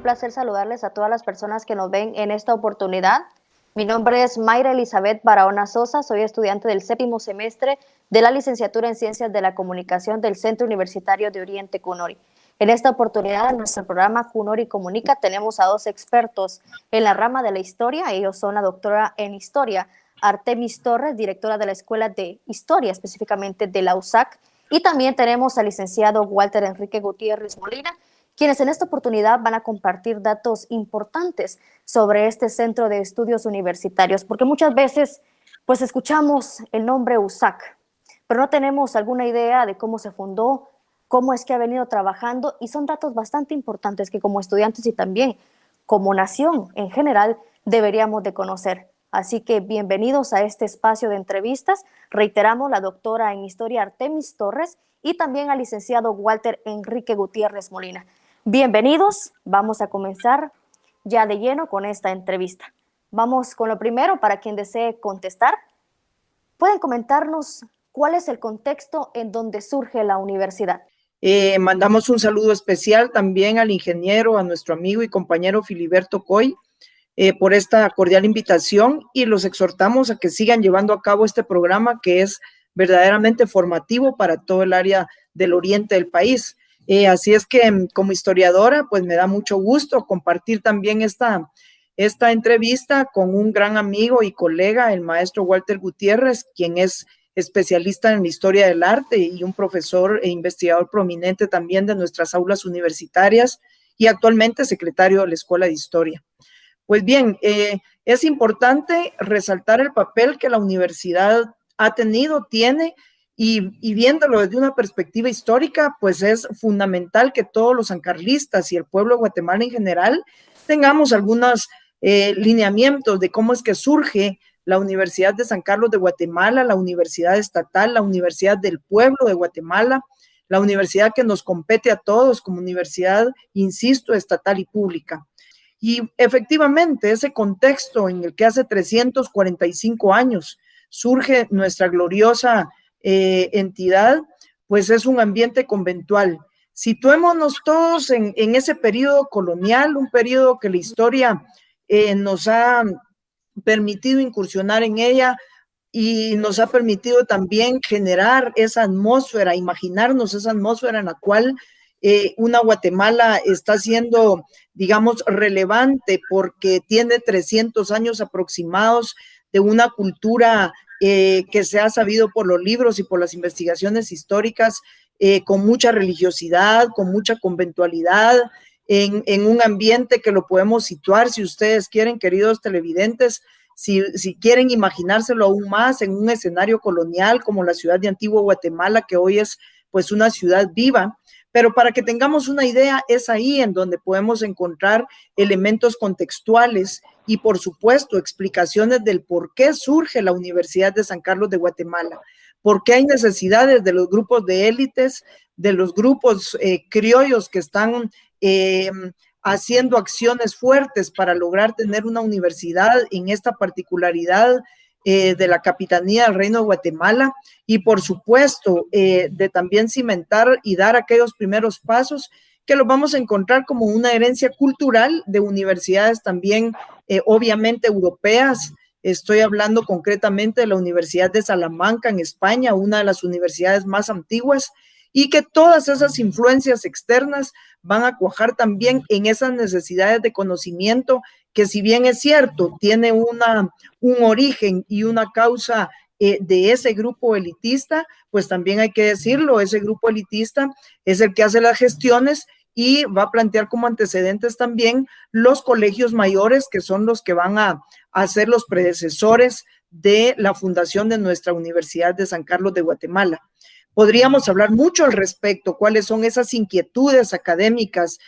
placer saludarles a todas las personas que nos ven en esta oportunidad. Mi nombre es Mayra Elizabeth Barahona Sosa, soy estudiante del 7º semestre de la licenciatura en Ciencias de la Comunicación del Centro Universitario de Oriente CUNORI. En esta oportunidad, en nuestro programa CUNORI Comunica, tenemos a dos expertos en la rama de la historia. Ellos son la doctora en Historia, Artemis Torres, directora de la Escuela de Historia, específicamente de la USAC, y también tenemos al licenciado Walter Enrique Gutiérrez Molina, quienes en esta oportunidad van a compartir datos importantes sobre este centro de estudios universitarios, porque muchas veces pues escuchamos el nombre USAC, pero no tenemos alguna idea de cómo se fundó, cómo es que ha venido trabajando, y son datos bastante importantes que como estudiantes y también como nación en general deberíamos de conocer. Así que bienvenidos a este espacio de entrevistas. Reiteramos, la doctora en Historia Artemis Torres y también al licenciado Walter Enrique Gutiérrez Molina. Bienvenidos, vamos a comenzar ya de lleno con esta entrevista. Vamos con lo primero, para quien desee contestar. ¿Pueden comentarnos cuál es el contexto en donde surge la universidad? Mandamos un saludo especial también al ingeniero, a nuestro amigo y compañero Filiberto Coy, por esta cordial invitación, y los exhortamos a que sigan llevando a cabo este programa que es verdaderamente formativo para todo el área del oriente del país. Así es que como historiadora, pues me da mucho gusto compartir también esta entrevista con un gran amigo y colega, el maestro Walter Gutiérrez, quien es especialista en la historia del arte y un profesor e investigador prominente también de nuestras aulas universitarias y actualmente secretario de la Escuela de Historia. Pues bien, es importante resaltar el papel que la universidad ha tenido, tiene, y viéndolo desde una perspectiva histórica, pues es fundamental que todos los sancarlistas y el pueblo de Guatemala en general tengamos algunos lineamientos de cómo es que surge la Universidad de San Carlos de Guatemala, la universidad estatal, la Universidad del Pueblo de Guatemala, la universidad que nos compete a todos como universidad, insisto, estatal y pública. Y efectivamente, ese contexto en el que hace 345 años surge nuestra gloriosa entidad, pues es un ambiente conventual. Situémonos todos en ese periodo colonial, un periodo que la historia nos ha permitido incursionar en ella y nos ha permitido también generar esa atmósfera, imaginarnos esa atmósfera en la cual una Guatemala está siendo, digamos, relevante porque tiene 300 años aproximados de una cultura que se ha sabido por los libros y por las investigaciones históricas, con mucha religiosidad, con mucha conventualidad, en un ambiente que lo podemos situar, si ustedes quieren, queridos televidentes, si quieren imaginárselo aún más, en un escenario colonial como la ciudad de Antigua Guatemala, que hoy es pues una ciudad viva. Pero para que tengamos una idea, es ahí en donde podemos encontrar elementos contextuales y, por supuesto, explicaciones del por qué surge la Universidad de San Carlos de Guatemala, por qué hay necesidades de los grupos de élites, de los grupos criollos que están haciendo acciones fuertes para lograr tener una universidad en esta particularidad de la Capitanía del Reino de Guatemala, y por supuesto de también cimentar y dar aquellos primeros pasos que los vamos a encontrar como una herencia cultural de universidades también obviamente europeas. Estoy hablando concretamente de la Universidad de Salamanca en España, una de las universidades más antiguas, y que todas esas influencias externas van a cuajar también en esas necesidades de conocimiento que, si bien es cierto, tiene un origen y una causa de ese grupo elitista, pues también hay que decirlo, ese grupo elitista es el que hace las gestiones y va a plantear como antecedentes también los colegios mayores, que son los que van a ser los predecesores de la fundación de nuestra Universidad de San Carlos de Guatemala. Podríamos hablar mucho al respecto, cuáles son esas inquietudes académicas,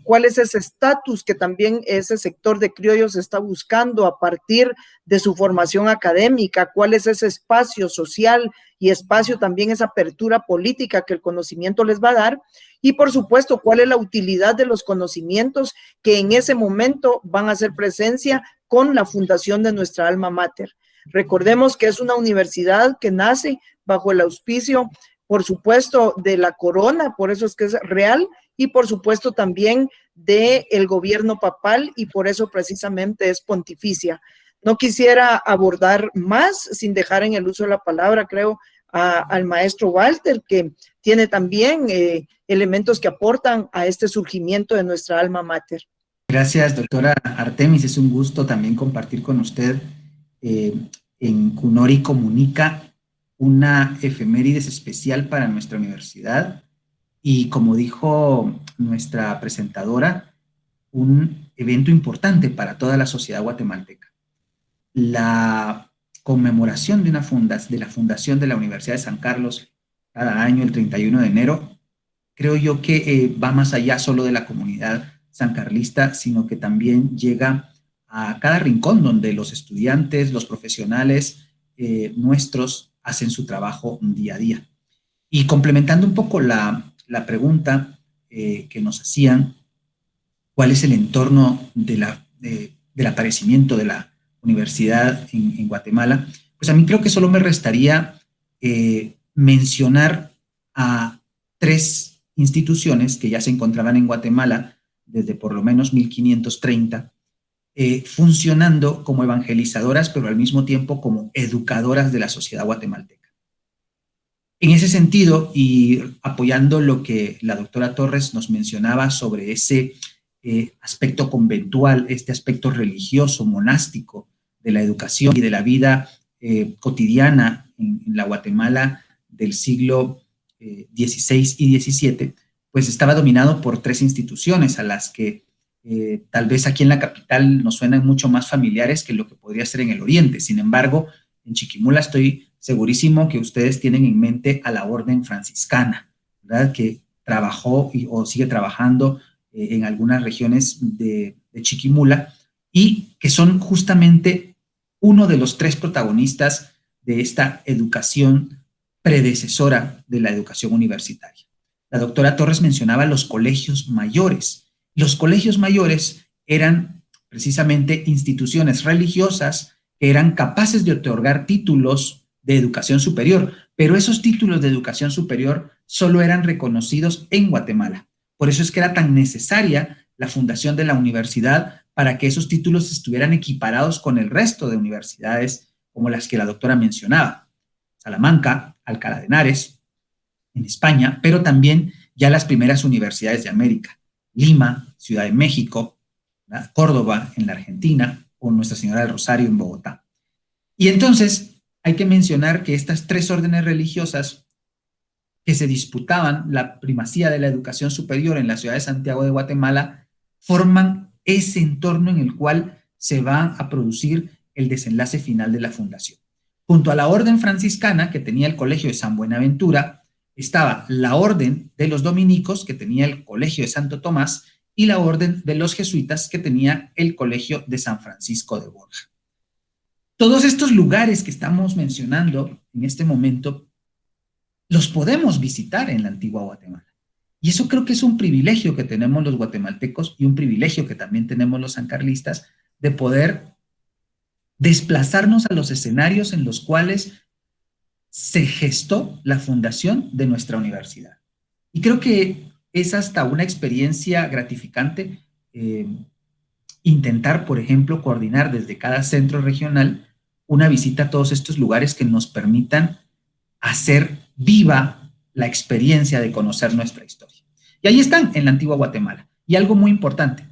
cuál es ese estatus que también ese sector de criollos está buscando a partir de su formación académica, cuál es ese espacio social y espacio también esa apertura política que el conocimiento les va a dar, y por supuesto cuál es la utilidad de los conocimientos que en ese momento van a hacer presencia con la fundación de nuestra alma mater. Recordemos que es una universidad que nace bajo el auspicio por supuesto, de la corona, por eso es que es real, y por supuesto también del gobierno papal, y por eso precisamente es pontificia. No quisiera abordar más sin dejar en el uso de la palabra, creo, al maestro Walter, que tiene también elementos que aportan a este surgimiento de nuestra alma mater. Gracias, doctora Artemis. Es un gusto también compartir con usted en Cunori Comunica una efemérides especial para nuestra universidad y, como dijo nuestra presentadora, un evento importante para toda la sociedad guatemalteca. La conmemoración de la fundación de la Universidad de San Carlos cada año, el 31 de enero, creo yo que va más allá solo de la comunidad sancarlista, sino que también llega a cada rincón donde los estudiantes, los profesionales nuestros hacen su trabajo día a día. Y complementando un poco la pregunta que nos hacían, ¿cuál es el entorno del aparecimiento de la universidad en Guatemala? Pues a mí creo que solo me restaría mencionar a 3 instituciones que ya se encontraban en Guatemala desde por lo menos 1530, funcionando como evangelizadoras, pero al mismo tiempo como educadoras de la sociedad guatemalteca. En ese sentido, y apoyando lo que la doctora Torres nos mencionaba sobre ese aspecto conventual, este aspecto religioso, monástico de la educación y de la vida cotidiana en la Guatemala del siglo XVI y XVII, pues estaba dominado por 3 instituciones a las que tal vez aquí en la capital nos suenan mucho más familiares que lo que podría ser en el oriente. Sin embargo, en Chiquimula estoy segurísimo que ustedes tienen en mente a la Orden Franciscana, ¿verdad? Que trabajó o sigue trabajando en algunas regiones de Chiquimula y que son justamente uno de los 3 protagonistas de esta educación predecesora de la educación universitaria. La doctora Torres mencionaba los colegios mayores. Los colegios mayores eran precisamente instituciones religiosas que eran capaces de otorgar títulos de educación superior, pero esos títulos de educación superior solo eran reconocidos en Guatemala. Por eso es que era tan necesaria la fundación de la universidad para que esos títulos estuvieran equiparados con el resto de universidades como las que la doctora mencionaba. Salamanca, Alcalá de Henares, en España, pero también ya las primeras universidades de América, Lima, Ciudad de México, ¿verdad? Córdoba en la Argentina o Nuestra Señora del Rosario en Bogotá. Y entonces hay que mencionar que estas 3 órdenes religiosas que se disputaban la primacía de la educación superior en la ciudad de Santiago de Guatemala forman ese entorno en el cual se va a producir el desenlace final de la fundación. Junto a la orden franciscana, que tenía el colegio de San Buenaventura, estaba la orden de los dominicos, que tenía el colegio de Santo Tomás, y la orden de los jesuitas, que tenía el colegio de San Francisco de Borja. Todos estos lugares que estamos mencionando en este momento los podemos visitar en la antigua Guatemala. Y eso creo que es un privilegio que tenemos los guatemaltecos y un privilegio que también tenemos los sancarlistas de poder desplazarnos a los escenarios en los cuales se gestó la fundación de nuestra universidad. Y creo que es hasta una experiencia gratificante intentar, por ejemplo, coordinar desde cada centro regional una visita a todos estos lugares que nos permitan hacer viva la experiencia de conocer nuestra historia. Y ahí están en la antigua Guatemala. Y algo muy importante,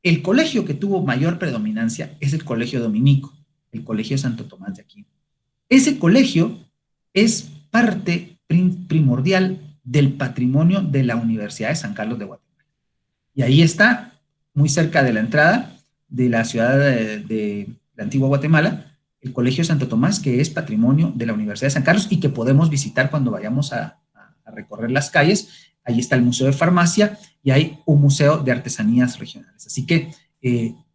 el colegio que tuvo mayor predominancia es el colegio dominico, el colegio Santo Tomás de Aquino. Ese colegio es parte primordial del patrimonio de la Universidad de San Carlos de Guatemala. Y ahí está, muy cerca de la entrada de la ciudad de la antigua Guatemala, el Colegio Santo Tomás, que es patrimonio de la Universidad de San Carlos y que podemos visitar cuando vayamos a recorrer las calles. Ahí está el Museo de Farmacia y hay un museo de artesanías regionales. Así que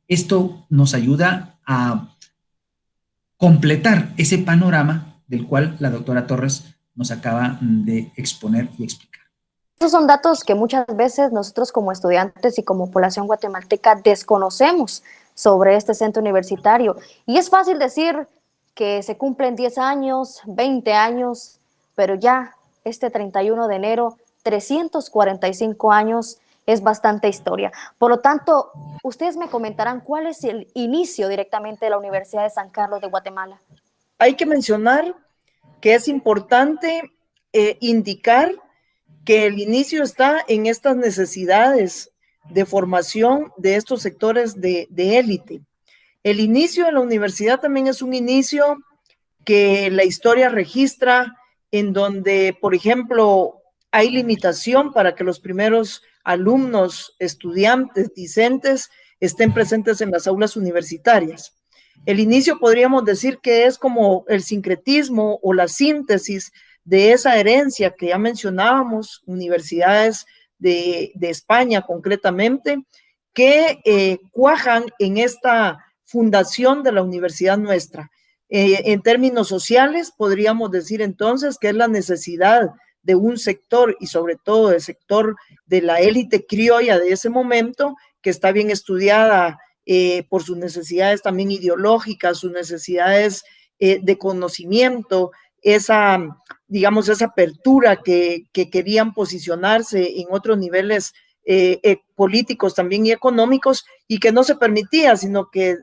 esto nos ayuda a completar ese panorama del cual la doctora Torres nos acaba de exponer y explicar. Estos son datos que muchas veces nosotros como estudiantes y como población guatemalteca desconocemos sobre este centro universitario. Y es fácil decir que se cumplen 10 años, 20 años, pero ya este 31 de enero, 345 años, es bastante historia. Por lo tanto, ustedes me comentarán cuál es el inicio directamente de la Universidad de San Carlos de Guatemala. Hay que mencionar que es importante indicar que el inicio está en estas necesidades de formación de estos sectores de élite. El inicio de la universidad también es un inicio que la historia registra en donde, por ejemplo, hay limitación para que los primeros alumnos, estudiantes, discentes estén presentes en las aulas universitarias. El inicio podríamos decir que es como el sincretismo o la síntesis de esa herencia que ya mencionábamos, universidades de España concretamente, que cuajan en esta fundación de la universidad nuestra. En términos sociales, podríamos decir entonces que es la necesidad de un sector y sobre todo el sector de la élite criolla de ese momento, que está bien estudiada por sus necesidades también ideológicas, sus necesidades de conocimiento, esa, digamos, esa apertura que querían posicionarse en otros niveles políticos también y económicos, y que no se permitía, sino que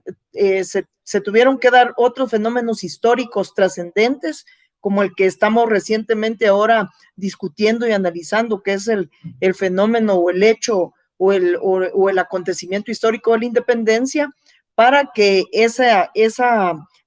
se tuvieron que dar otros fenómenos históricos trascendentes, como el que estamos recientemente ahora discutiendo y analizando, que es el fenómeno o el hecho o el acontecimiento histórico de la independencia, para que esa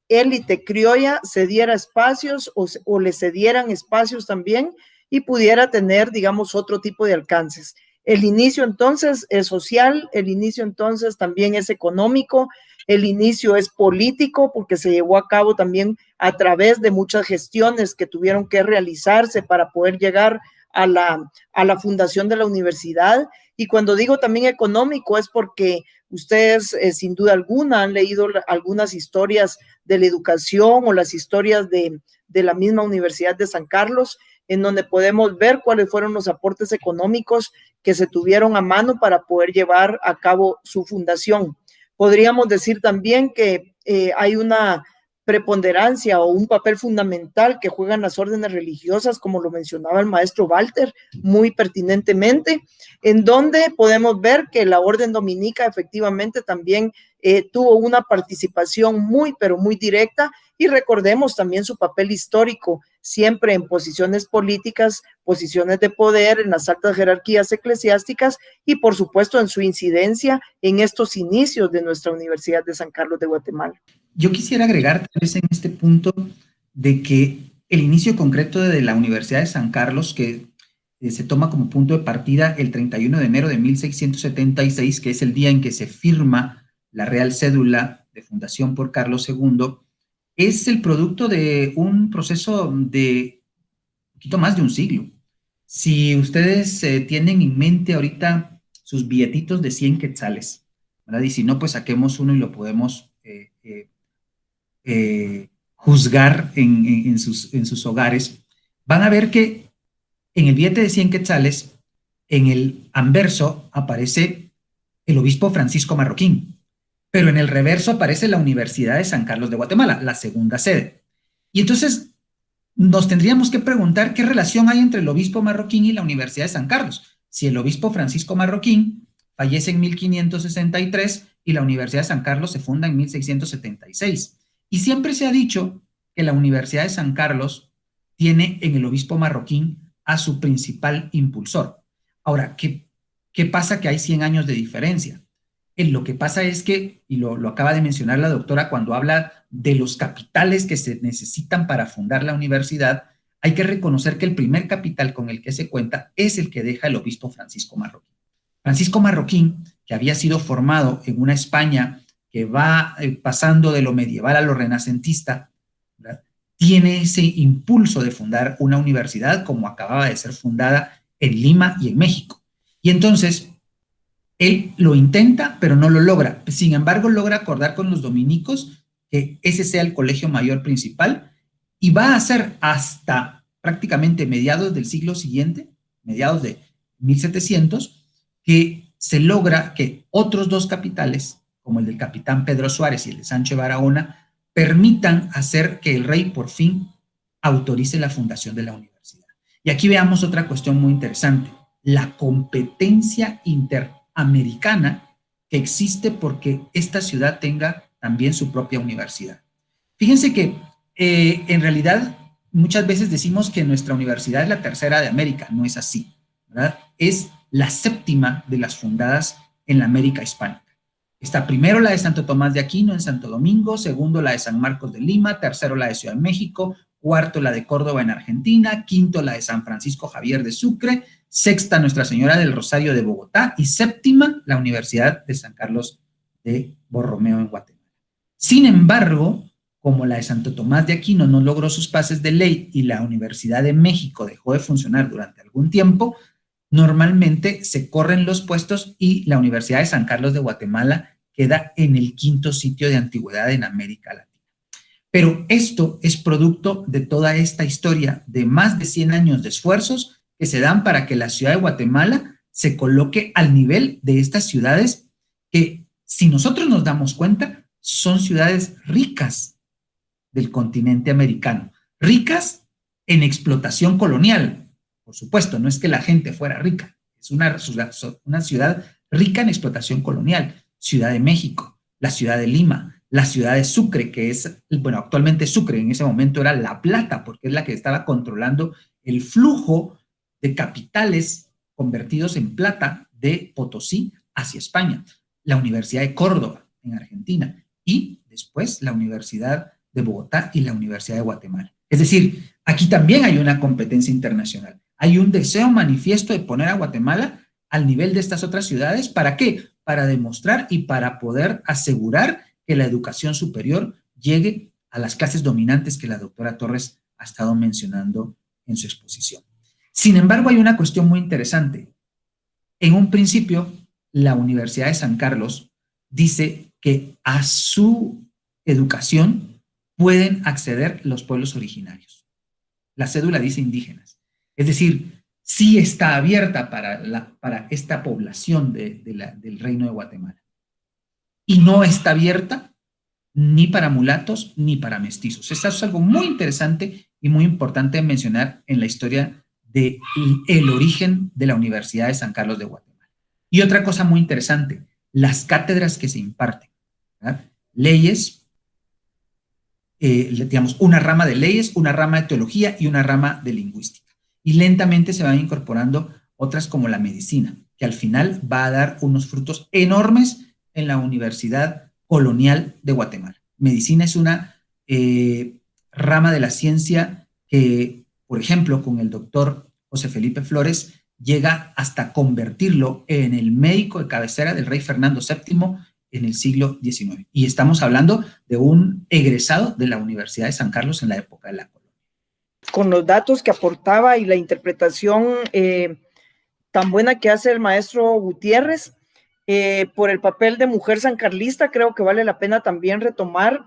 élite criolla se diera espacios o le cedieran espacios también y pudiera tener, digamos, otro tipo de alcances. El inicio entonces es social, el inicio entonces también es económico, el inicio es político porque se llevó a cabo también a través de muchas gestiones que tuvieron que realizarse para poder llegar a la fundación de la universidad. Y cuando digo también económico es porque ustedes sin duda alguna han leído algunas historias de la educación o las historias de la misma Universidad de San Carlos, en donde podemos ver cuáles fueron los aportes económicos que se tuvieron a mano para poder llevar a cabo su fundación. Podríamos decir también que hay una preponderancia o un papel fundamental que juegan las órdenes religiosas, como lo mencionaba el maestro Walter muy pertinentemente, en donde podemos ver que la orden dominica efectivamente también tuvo una participación muy, pero muy directa, y recordemos también su papel histórico, siempre en posiciones políticas, posiciones de poder, en las altas jerarquías eclesiásticas y por supuesto en su incidencia en estos inicios de nuestra Universidad de San Carlos de Guatemala. Yo quisiera agregar tal vez en este punto de que el inicio concreto de la Universidad de San Carlos, que se toma como punto de partida el 31 de enero de 1676, que es el día en que se firma la Real Cédula de fundación por Carlos II, es el producto de un proceso de un poquito más de un siglo. Si ustedes tienen en mente ahorita sus billetitos de 100 quetzales, ¿verdad? Y si no, pues saquemos uno y lo podemos juzgar en sus hogares, van a ver que en el billete de 100 quetzales, en el anverso aparece el obispo Francisco Marroquín, pero en el reverso aparece la Universidad de San Carlos de Guatemala, la segunda sede. Y entonces nos tendríamos que preguntar qué relación hay entre el obispo Marroquín y la Universidad de San Carlos. Si el obispo Francisco Marroquín fallece en 1563 y la Universidad de San Carlos se funda en 1676. Y siempre se ha dicho que la Universidad de San Carlos tiene en el obispo Marroquín a su principal impulsor. Ahora, ¿qué pasa? Que hay 100 años de diferencia. Lo que pasa es que, y lo acaba de mencionar la doctora cuando habla de los capitales que se necesitan para fundar la universidad, hay que reconocer que el primer capital con el que se cuenta es el que deja el obispo Francisco Marroquín. Francisco Marroquín, que había sido formado en una España que va pasando de lo medieval a lo renacentista, ¿verdad?, tiene ese impulso de fundar una universidad como acababa de ser fundada en Lima y en México. Y entonces, él lo intenta, pero no lo logra. Sin embargo, logra acordar con los dominicos que ese sea el colegio mayor principal y va a ser hasta prácticamente mediados del siglo siguiente, mediados de 1700, que se logra que otros dos capitales, como el del capitán Pedro Suárez y el de Sánchez Barahona, permitan hacer que el rey por fin autorice la fundación de la universidad. Y aquí veamos otra cuestión muy interesante, la competencia interamericana que existe porque esta ciudad tenga también su propia universidad. Fíjense que en realidad muchas veces decimos que nuestra universidad es la tercera de América, no es así, ¿verdad? Es la séptima de las fundadas en la América hispánica. Está primero la de Santo Tomás de Aquino en Santo Domingo, segundo la de San Marcos de Lima, tercero la de Ciudad de México, cuarto la de Córdoba en Argentina, quinto la de San Francisco Javier de Sucre, sexta Nuestra Señora del Rosario de Bogotá y séptima la Universidad de San Carlos de Borromeo en Guatemala. Sin embargo, como la de Santo Tomás de Aquino no logró sus pases de ley y la Universidad de México dejó de funcionar durante algún tiempo, normalmente se corren los puestos y la Universidad de San Carlos de Guatemala queda en el quinto sitio de antigüedad en América Latina. Pero esto es producto de toda esta historia de más de 100 años de esfuerzos que se dan para que la ciudad de Guatemala se coloque al nivel de estas ciudades que, si nosotros nos damos cuenta, son ciudades ricas del continente americano, ricas en explotación colonial. Por supuesto, no es que la gente fuera rica, es una ciudad rica en explotación colonial. Ciudad de México, la ciudad de Lima, la ciudad de Sucre, que es, bueno, actualmente Sucre, en ese momento era La Plata, porque es la que estaba controlando el flujo de capitales convertidos en plata de Potosí hacia España. La Universidad de Córdoba, en Argentina, y después la Universidad de Bogotá y la Universidad de Guatemala. Es decir, aquí también hay una competencia internacional. Hay un deseo manifiesto de poner a Guatemala al nivel de estas otras ciudades. ¿Para qué? Para demostrar y para poder asegurar que la educación superior llegue a las clases dominantes que la doctora Torres ha estado mencionando en su exposición. Sin embargo, hay una cuestión muy interesante. En un principio, la Universidad de San Carlos dice que a su educación pueden acceder los pueblos originarios. La cédula dice indígenas. Es decir, sí está abierta para esta población del Reino de Guatemala. Y no está abierta ni para mulatos ni para mestizos. Esto es algo muy interesante y muy importante de mencionar en la historia del origen de la Universidad de San Carlos de Guatemala. Y otra cosa muy interesante, las cátedras que se imparten, ¿verdad? Leyes, digamos, una rama de leyes, una rama de teología y una rama de lingüística. Y lentamente se van incorporando otras como la medicina, que al final va a dar unos frutos enormes en la Universidad Colonial de Guatemala. Medicina es una rama de la ciencia que, por ejemplo, con el doctor José Felipe Flores, llega hasta convertirlo en el médico de cabecera del rey Fernando VII en el siglo XIX. Y estamos hablando de un egresado de la Universidad de San Carlos en la época de la colonia. Con los datos que aportaba y la interpretación tan buena que hace el maestro Gutiérrez, por el papel de mujer sancarlista, creo que vale la pena también retomar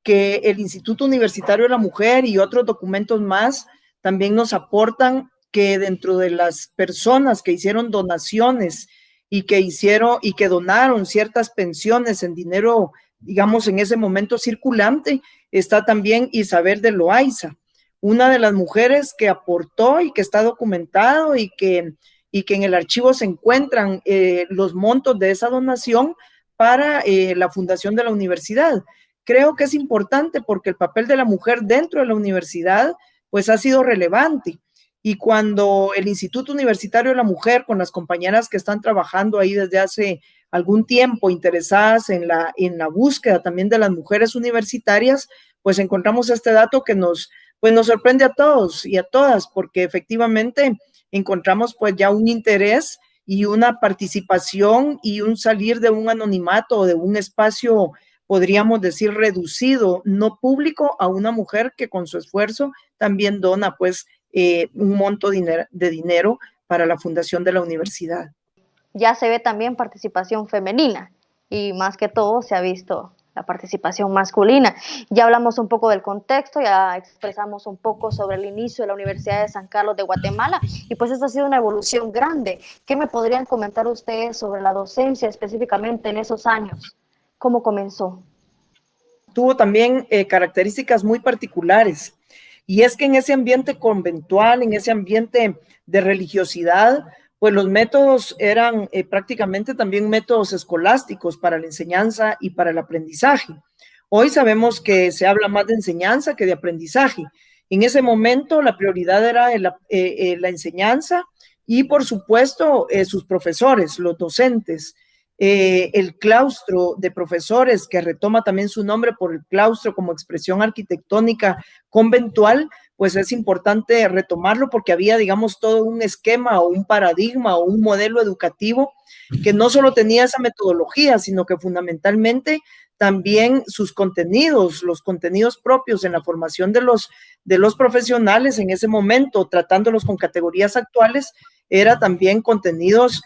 que el Instituto Universitario de la Mujer y otros documentos más también nos aportan que dentro de las personas que hicieron donaciones y que donaron ciertas pensiones en dinero, digamos, en ese momento circulante, está también Isabel de Loaiza, una de las mujeres que aportó y que está documentado y que en el archivo se encuentran los montos de esa donación para la fundación de la universidad. Creo que es importante porque el papel de la mujer dentro de la universidad pues ha sido relevante. Y cuando el Instituto Universitario de la Mujer, con las compañeras que están trabajando ahí desde hace algún tiempo, interesadas en la búsqueda también de las mujeres universitarias, pues encontramos este dato que nos sorprende a todos y a todas, porque efectivamente encontramos pues ya un interés y una participación y un salir de un anonimato o de un espacio, podríamos decir, reducido, no público, a una mujer que con su esfuerzo también dona pues un monto de dinero para la fundación de la universidad. Ya se ve también participación femenina y más que todo se ha visto la participación masculina. Ya hablamos un poco del contexto, ya expresamos un poco sobre el inicio de la Universidad de San Carlos de Guatemala y pues esta ha sido una evolución grande. ¿Qué me podrían comentar ustedes sobre la docencia específicamente en esos años? ¿Cómo comenzó? Tuvo también características muy particulares. Y es que en ese ambiente conventual, en ese ambiente de religiosidad, pues los métodos eran prácticamente también métodos escolásticos para la enseñanza y para el aprendizaje. Hoy sabemos que se habla más de enseñanza que de aprendizaje. En ese momento la prioridad era la enseñanza y, por supuesto, sus profesores, los docentes. El claustro de profesores, que retoma también su nombre por el claustro como expresión arquitectónica conventual, pues es importante retomarlo porque había, digamos, todo un esquema o un paradigma o un modelo educativo que no solo tenía esa metodología, sino que fundamentalmente también sus contenidos, los contenidos propios en la formación de los profesionales en ese momento, tratándolos con categorías actuales, era también contenidos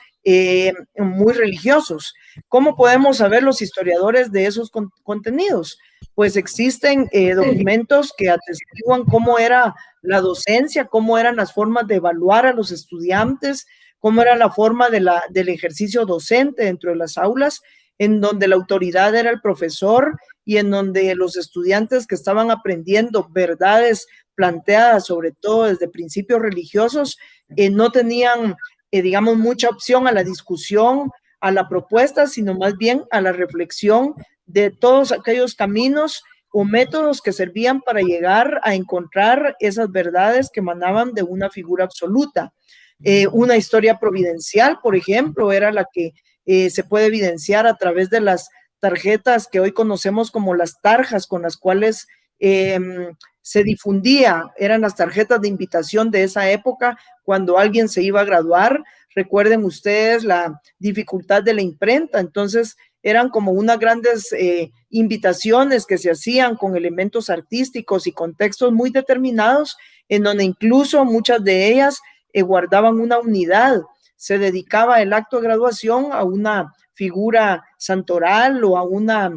muy religiosos. ¿Cómo podemos saber los historiadores de esos contenidos? Pues existen documentos que atestiguan cómo era la docencia, cómo eran las formas de evaluar a los estudiantes, cómo era la forma del ejercicio docente dentro de las aulas, en donde la autoridad era el profesor y en donde los estudiantes que estaban aprendiendo verdades planteadas, sobre todo desde principios religiosos, no tenían, digamos, mucha opción a la discusión, a la propuesta, sino más bien a la reflexión de todos aquellos caminos o métodos que servían para llegar a encontrar esas verdades que emanaban de una figura absoluta. Una historia providencial, por ejemplo, era la que se puede evidenciar a través de las tarjetas que hoy conocemos como las tarjas, con las cuales se difundía, eran las tarjetas de invitación de esa época cuando alguien se iba a graduar. Recuerden ustedes la dificultad de la imprenta, entonces eran como unas grandes invitaciones que se hacían con elementos artísticos y contextos muy determinados, en donde incluso muchas de ellas guardaban una unidad. Se dedicaba el acto de graduación a una figura santoral o a una,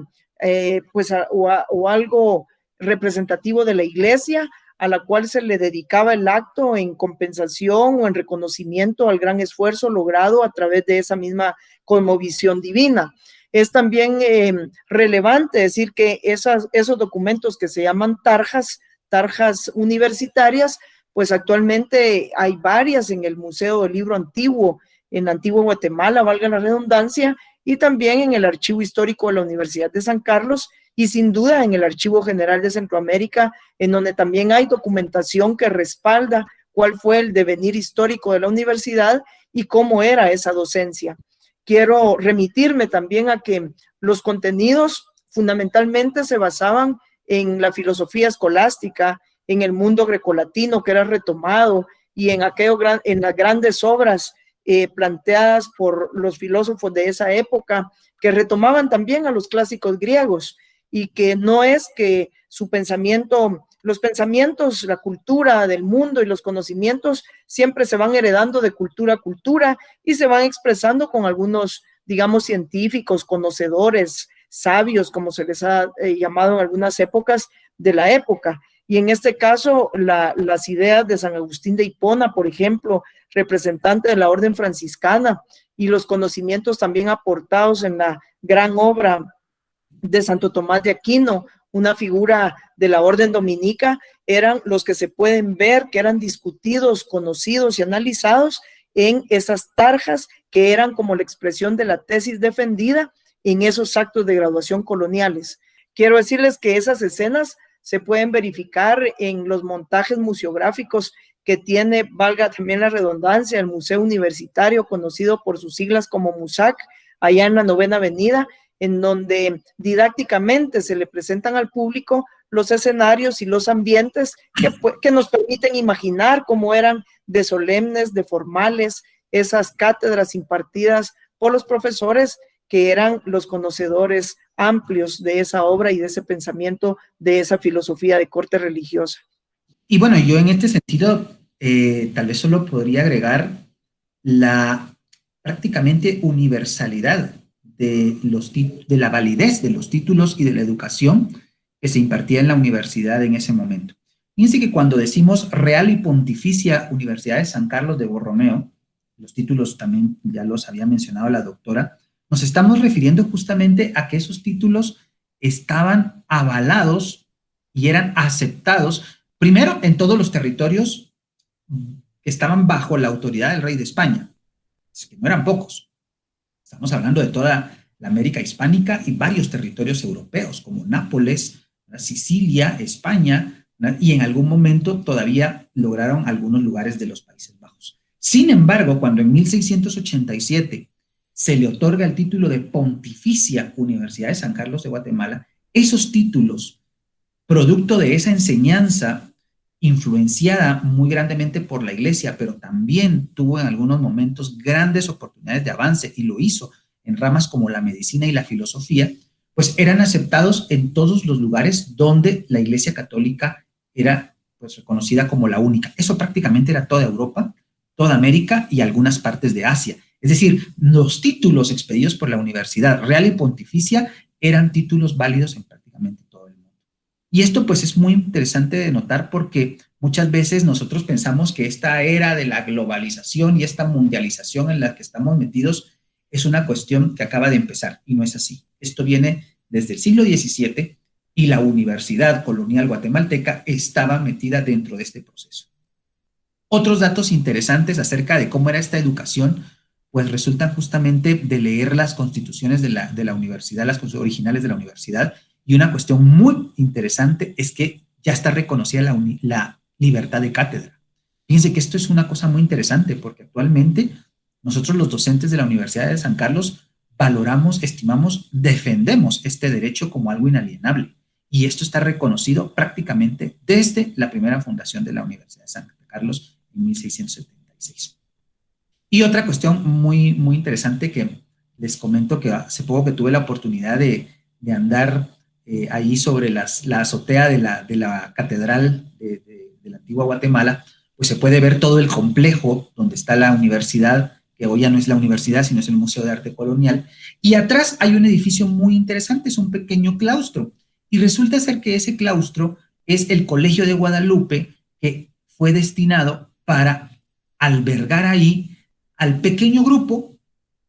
o algo representativo de la iglesia, a la cual se le dedicaba el acto en compensación o en reconocimiento al gran esfuerzo logrado a través de esa misma cosmovisión divina. Es también relevante decir que esos documentos que se llaman tarjas universitarias, pues actualmente hay varias en el Museo del Libro Antiguo, en Antiguo Guatemala, valga la redundancia, y también en el Archivo Histórico de la Universidad de San Carlos, y sin duda en el Archivo General de Centroamérica, en donde también hay documentación que respalda cuál fue el devenir histórico de la universidad y cómo era esa docencia. Quiero remitirme también a que los contenidos fundamentalmente se basaban en la filosofía escolástica, en el mundo grecolatino que era retomado y en las grandes obras planteadas por los filósofos de esa época, que retomaban también a los clásicos griegos, y que no es que su pensamiento, los pensamientos, la cultura del mundo y los conocimientos siempre se van heredando de cultura a cultura y se van expresando con algunos, digamos, científicos, conocedores, sabios, como se les ha llamado en algunas épocas de la época. Y en este caso, las ideas de San Agustín de Hipona, por ejemplo, representante de la orden franciscana, y los conocimientos también aportados en la gran obra de Santo Tomás de Aquino, una figura de la orden dominica, eran los que se pueden ver, que eran discutidos, conocidos y analizados en esas tarjas que eran como la expresión de la tesis defendida en esos actos de graduación coloniales. Quiero decirles que esas escenas se pueden verificar en los montajes museográficos que tiene, valga también la redundancia, el Museo Universitario, conocido por sus siglas como MUSAC, allá en la 9ª Avenida, en donde didácticamente se le presentan al público los escenarios y los ambientes que nos permiten imaginar cómo eran de solemnes, de formales, esas cátedras impartidas por los profesores que eran los conocedores amplios de esa obra y de ese pensamiento, de esa filosofía de corte religiosa. Y bueno, yo en este sentido tal vez solo podría agregar la prácticamente universalidad de la validez de los títulos y de la educación que se impartía en la universidad en ese momento. Fíjense que cuando decimos Real y Pontificia Universidad de San Carlos de Borromeo, los títulos también ya los había mencionado la doctora, nos estamos refiriendo justamente a que esos títulos estaban avalados y eran aceptados Primero, en todos los territorios que estaban bajo la autoridad del rey de España, que no eran pocos. Estamos hablando de toda la América hispánica y varios territorios europeos, como Nápoles, Sicilia, España, y en algún momento todavía lograron algunos lugares de los Países Bajos. Sin embargo, cuando en 1687 se le otorga el título de Pontificia Universidad de San Carlos de Guatemala, esos títulos, producto de esa enseñanza influenciada muy grandemente por la Iglesia, pero también tuvo en algunos momentos grandes oportunidades de avance, y lo hizo en ramas como la medicina y la filosofía, pues eran aceptados en todos los lugares donde la Iglesia Católica era pues reconocida como la única. Eso prácticamente era toda Europa, toda América y algunas partes de Asia. Es decir, los títulos expedidos por la Universidad Real y Pontificia eran títulos válidos en prácticamente todo el mundo. Y esto pues es muy interesante de notar, porque muchas veces nosotros pensamos que esta era de la globalización y esta mundialización en la que estamos metidos es una cuestión que acaba de empezar, y no es así. Esto viene desde el siglo XVII y la Universidad Colonial Guatemalteca estaba metida dentro de este proceso. Otros datos interesantes acerca de cómo era esta educación, pues resultan justamente de leer las constituciones de la universidad, las constituciones originales de la universidad, y una cuestión muy interesante es que ya está reconocida la libertad de cátedra. Fíjense que esto es una cosa muy interesante, porque actualmente nosotros los docentes de la Universidad de San Carlos valoramos, estimamos, defendemos este derecho como algo inalienable, y esto está reconocido prácticamente desde la primera fundación de la Universidad de San Carlos en 1676. Y otra cuestión muy, muy interesante que les comento, que hace poco que tuve la oportunidad de andar ahí sobre la azotea de la catedral de la antigua Guatemala, pues se puede ver todo el complejo donde está la universidad, que hoy ya no es la universidad, sino es el Museo de Arte Colonial, y atrás hay un edificio muy interesante, es un pequeño claustro, y resulta ser que ese claustro es el Colegio de Guadalupe, que fue destinado para albergar ahí al pequeño grupo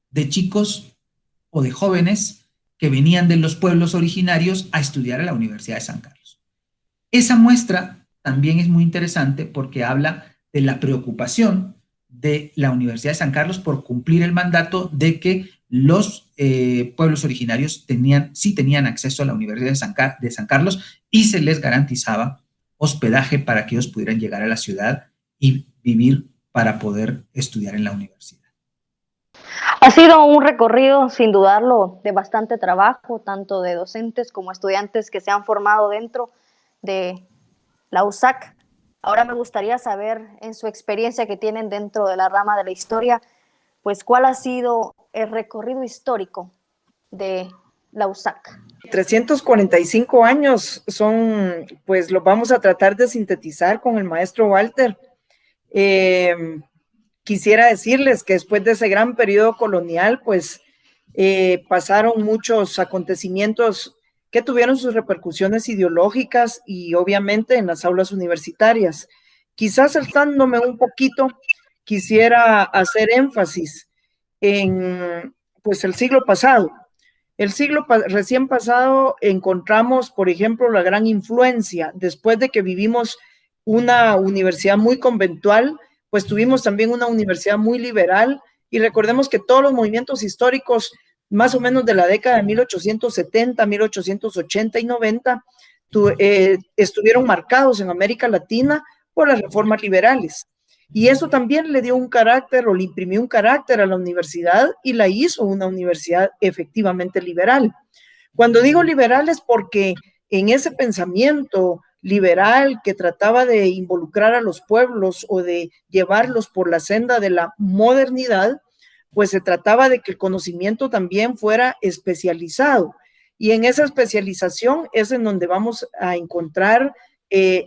de chicos o de jóvenes que venían de los pueblos originarios a estudiar a la Universidad de San Carlos. Esa muestra también es muy interesante porque habla de la preocupación de la Universidad de San Carlos por cumplir el mandato de que los pueblos originarios sí tenían acceso a la Universidad de San Carlos, y se les garantizaba hospedaje para que ellos pudieran llegar a la ciudad y vivir para poder estudiar en la universidad. Ha sido un recorrido, sin dudarlo, de bastante trabajo, tanto de docentes como estudiantes que se han formado dentro de la USAC. Ahora me gustaría saber, en su experiencia que tienen dentro de la rama de la historia, pues cuál ha sido el recorrido histórico de la USAC. 345 años son, pues los vamos a tratar de sintetizar con el maestro Walter. Quisiera decirles que después de ese gran periodo colonial, pues pasaron muchos acontecimientos que tuvieron sus repercusiones ideológicas y obviamente en las aulas universitarias. Quizás saltándome un poquito, quisiera hacer énfasis en pues el siglo pasado. El siglo recién pasado encontramos, por ejemplo, la gran influencia. Después de que vivimos una universidad muy conventual, pues tuvimos también una universidad muy liberal, y recordemos que todos los movimientos históricos, más o menos de la década de 1870, 1880 y 90, estuvieron marcados en América Latina por las reformas liberales. Y eso también le dio un carácter, o le imprimió un carácter a la universidad, y la hizo una universidad efectivamente liberal. Cuando digo liberal es porque en ese pensamiento liberal que trataba de involucrar a los pueblos o de llevarlos por la senda de la modernidad, pues se trataba de que el conocimiento también fuera especializado. Y en esa especialización es en donde vamos a encontrar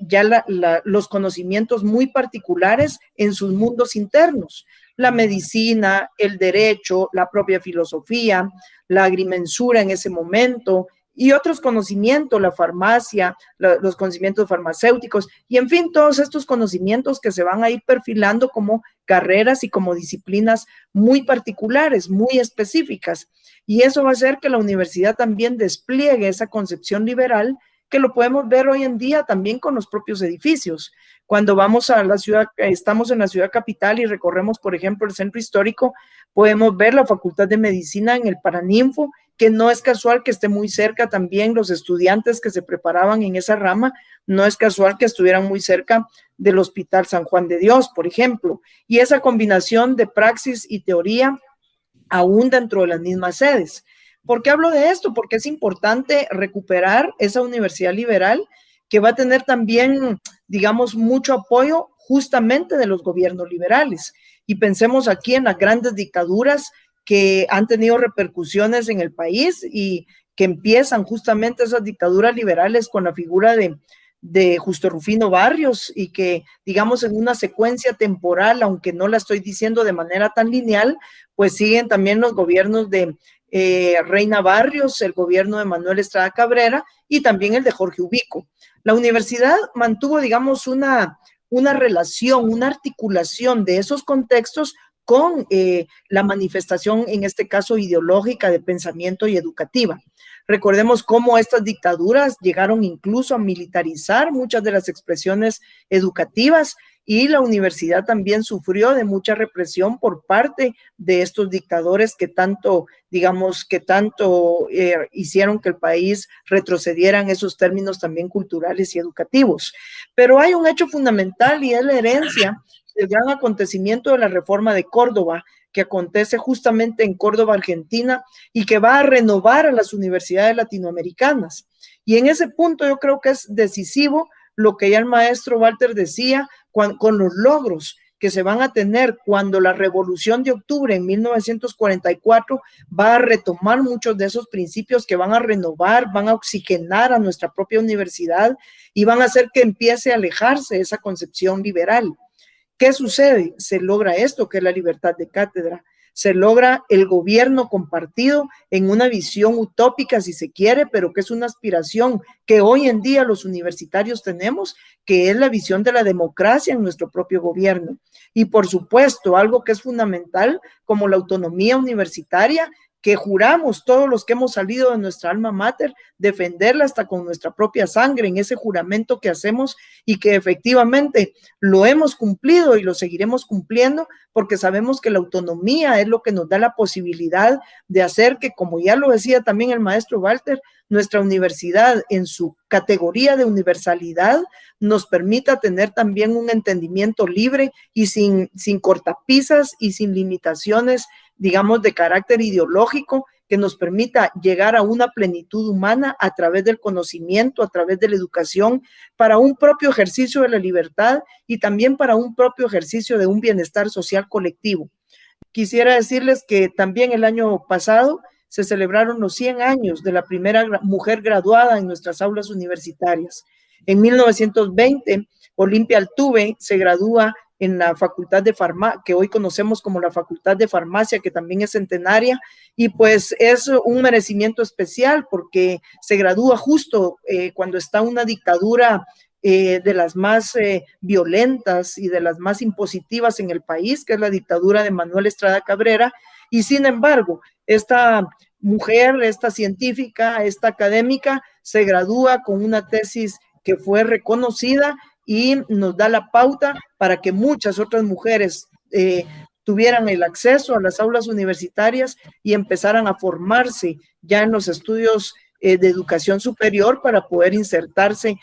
ya los conocimientos muy particulares en sus mundos internos. La medicina, el derecho, la propia filosofía, la agrimensura en ese momento, y otros conocimientos, la farmacia, los conocimientos farmacéuticos, y en fin, todos estos conocimientos que se van a ir perfilando como carreras y como disciplinas muy particulares, muy específicas. Y eso va a hacer que la universidad también despliegue esa concepción liberal que lo podemos ver hoy en día también con los propios edificios. Cuando vamos a la ciudad, estamos en la ciudad capital y recorremos, por ejemplo, el centro histórico, podemos ver la Facultad de Medicina en el Paraninfo, que no es casual que esté muy cerca también los estudiantes que se preparaban en esa rama, no es casual que estuvieran muy cerca del Hospital San Juan de Dios, por ejemplo, y esa combinación de praxis y teoría aún dentro de las mismas sedes. ¿Por qué hablo de esto? Porque es importante recuperar esa universidad liberal que va a tener también, digamos, mucho apoyo justamente de los gobiernos liberales. Y pensemos aquí en las grandes dictaduras que han tenido repercusiones en el país y que empiezan justamente esas dictaduras liberales con la figura de Justo Rufino Barrios y que, digamos, en una secuencia temporal, aunque no la estoy diciendo de manera tan lineal, pues siguen también los gobiernos de Reina Barrios, el gobierno de Manuel Estrada Cabrera y también el de Jorge Ubico. La universidad mantuvo, digamos, una relación, una articulación de esos contextos con la manifestación, en este caso ideológica, de pensamiento y educativa. Recordemos cómo estas dictaduras llegaron incluso a militarizar muchas de las expresiones educativas y la universidad también sufrió de mucha represión por parte de estos dictadores que tanto, digamos, hicieron que el país retrocediera en esos términos también culturales y educativos. Pero hay un hecho fundamental y es la herencia del gran acontecimiento de la reforma de Córdoba, que acontece justamente en Córdoba, Argentina, y que va a renovar a las universidades latinoamericanas. Y en ese punto yo creo que es decisivo lo que ya el maestro Walter decía, con los logros que se van a tener cuando la Revolución de Octubre en 1944 va a retomar muchos de esos principios que van a renovar, van a oxigenar a nuestra propia universidad y van a hacer que empiece a alejarse de esa concepción liberal. ¿Qué sucede? Se logra esto, que es la libertad de cátedra. Se logra el gobierno compartido en una visión utópica, si se quiere, pero que es una aspiración que hoy en día los universitarios tenemos, que es la visión de la democracia en nuestro propio gobierno. Y por supuesto, algo que es fundamental, como la autonomía universitaria, que juramos todos los que hemos salido de nuestra alma mater, defenderla hasta con nuestra propia sangre en ese juramento que hacemos y que efectivamente lo hemos cumplido y lo seguiremos cumpliendo porque sabemos que la autonomía es lo que nos da la posibilidad de hacer que, como ya lo decía también el maestro Walter, nuestra universidad en su categoría de universalidad nos permita tener también un entendimiento libre y sin cortapisas y sin limitaciones, digamos, de carácter ideológico, que nos permita llegar a una plenitud humana a través del conocimiento, a través de la educación, para un propio ejercicio de la libertad y también para un propio ejercicio de un bienestar social colectivo. Quisiera decirles que también el año pasado se celebraron los 100 años de la primera mujer graduada en nuestras aulas universitarias. En 1920, Olimpia Altuve se gradúa en la Facultad de Farmacia, que hoy conocemos como la Facultad de Farmacia, que también es centenaria, y pues es un merecimiento especial porque se gradúa justo cuando está una dictadura de las más violentas y de las más impositivas en el país, que es la dictadura de Manuel Estrada Cabrera, y sin embargo, esta mujer, esta científica, esta académica, se gradúa con una tesis que fue reconocida y nos da la pauta para que muchas otras mujeres tuvieran el acceso a las aulas universitarias y empezaran a formarse ya en los estudios de educación superior para poder insertarse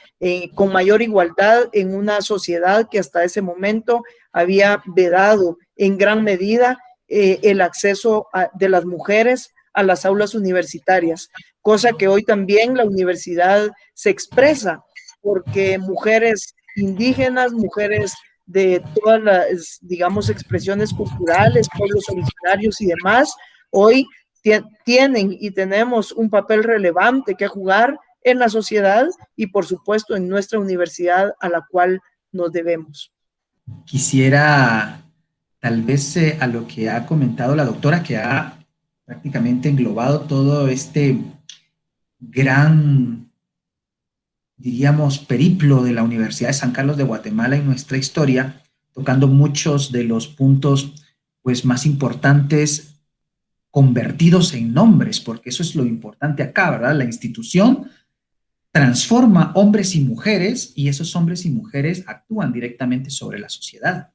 con mayor igualdad en una sociedad que hasta ese momento había vedado en gran medida el acceso de las mujeres a las aulas universitarias, cosa que hoy también la universidad se expresa, porque mujeres indígenas, mujeres de todas las, digamos, expresiones culturales, pueblos originarios y demás, hoy tienen y tenemos un papel relevante que jugar en la sociedad y, por supuesto, en nuestra universidad a la cual nos debemos. Quisiera, tal vez, a lo que ha comentado la doctora, que ha prácticamente englobado todo este gran, diríamos, periplo de la Universidad de San Carlos de Guatemala en nuestra historia, tocando muchos de los puntos pues más importantes convertidos en nombres, porque eso es lo importante acá, ¿verdad? La institución transforma hombres y mujeres, y esos hombres y mujeres actúan directamente sobre la sociedad.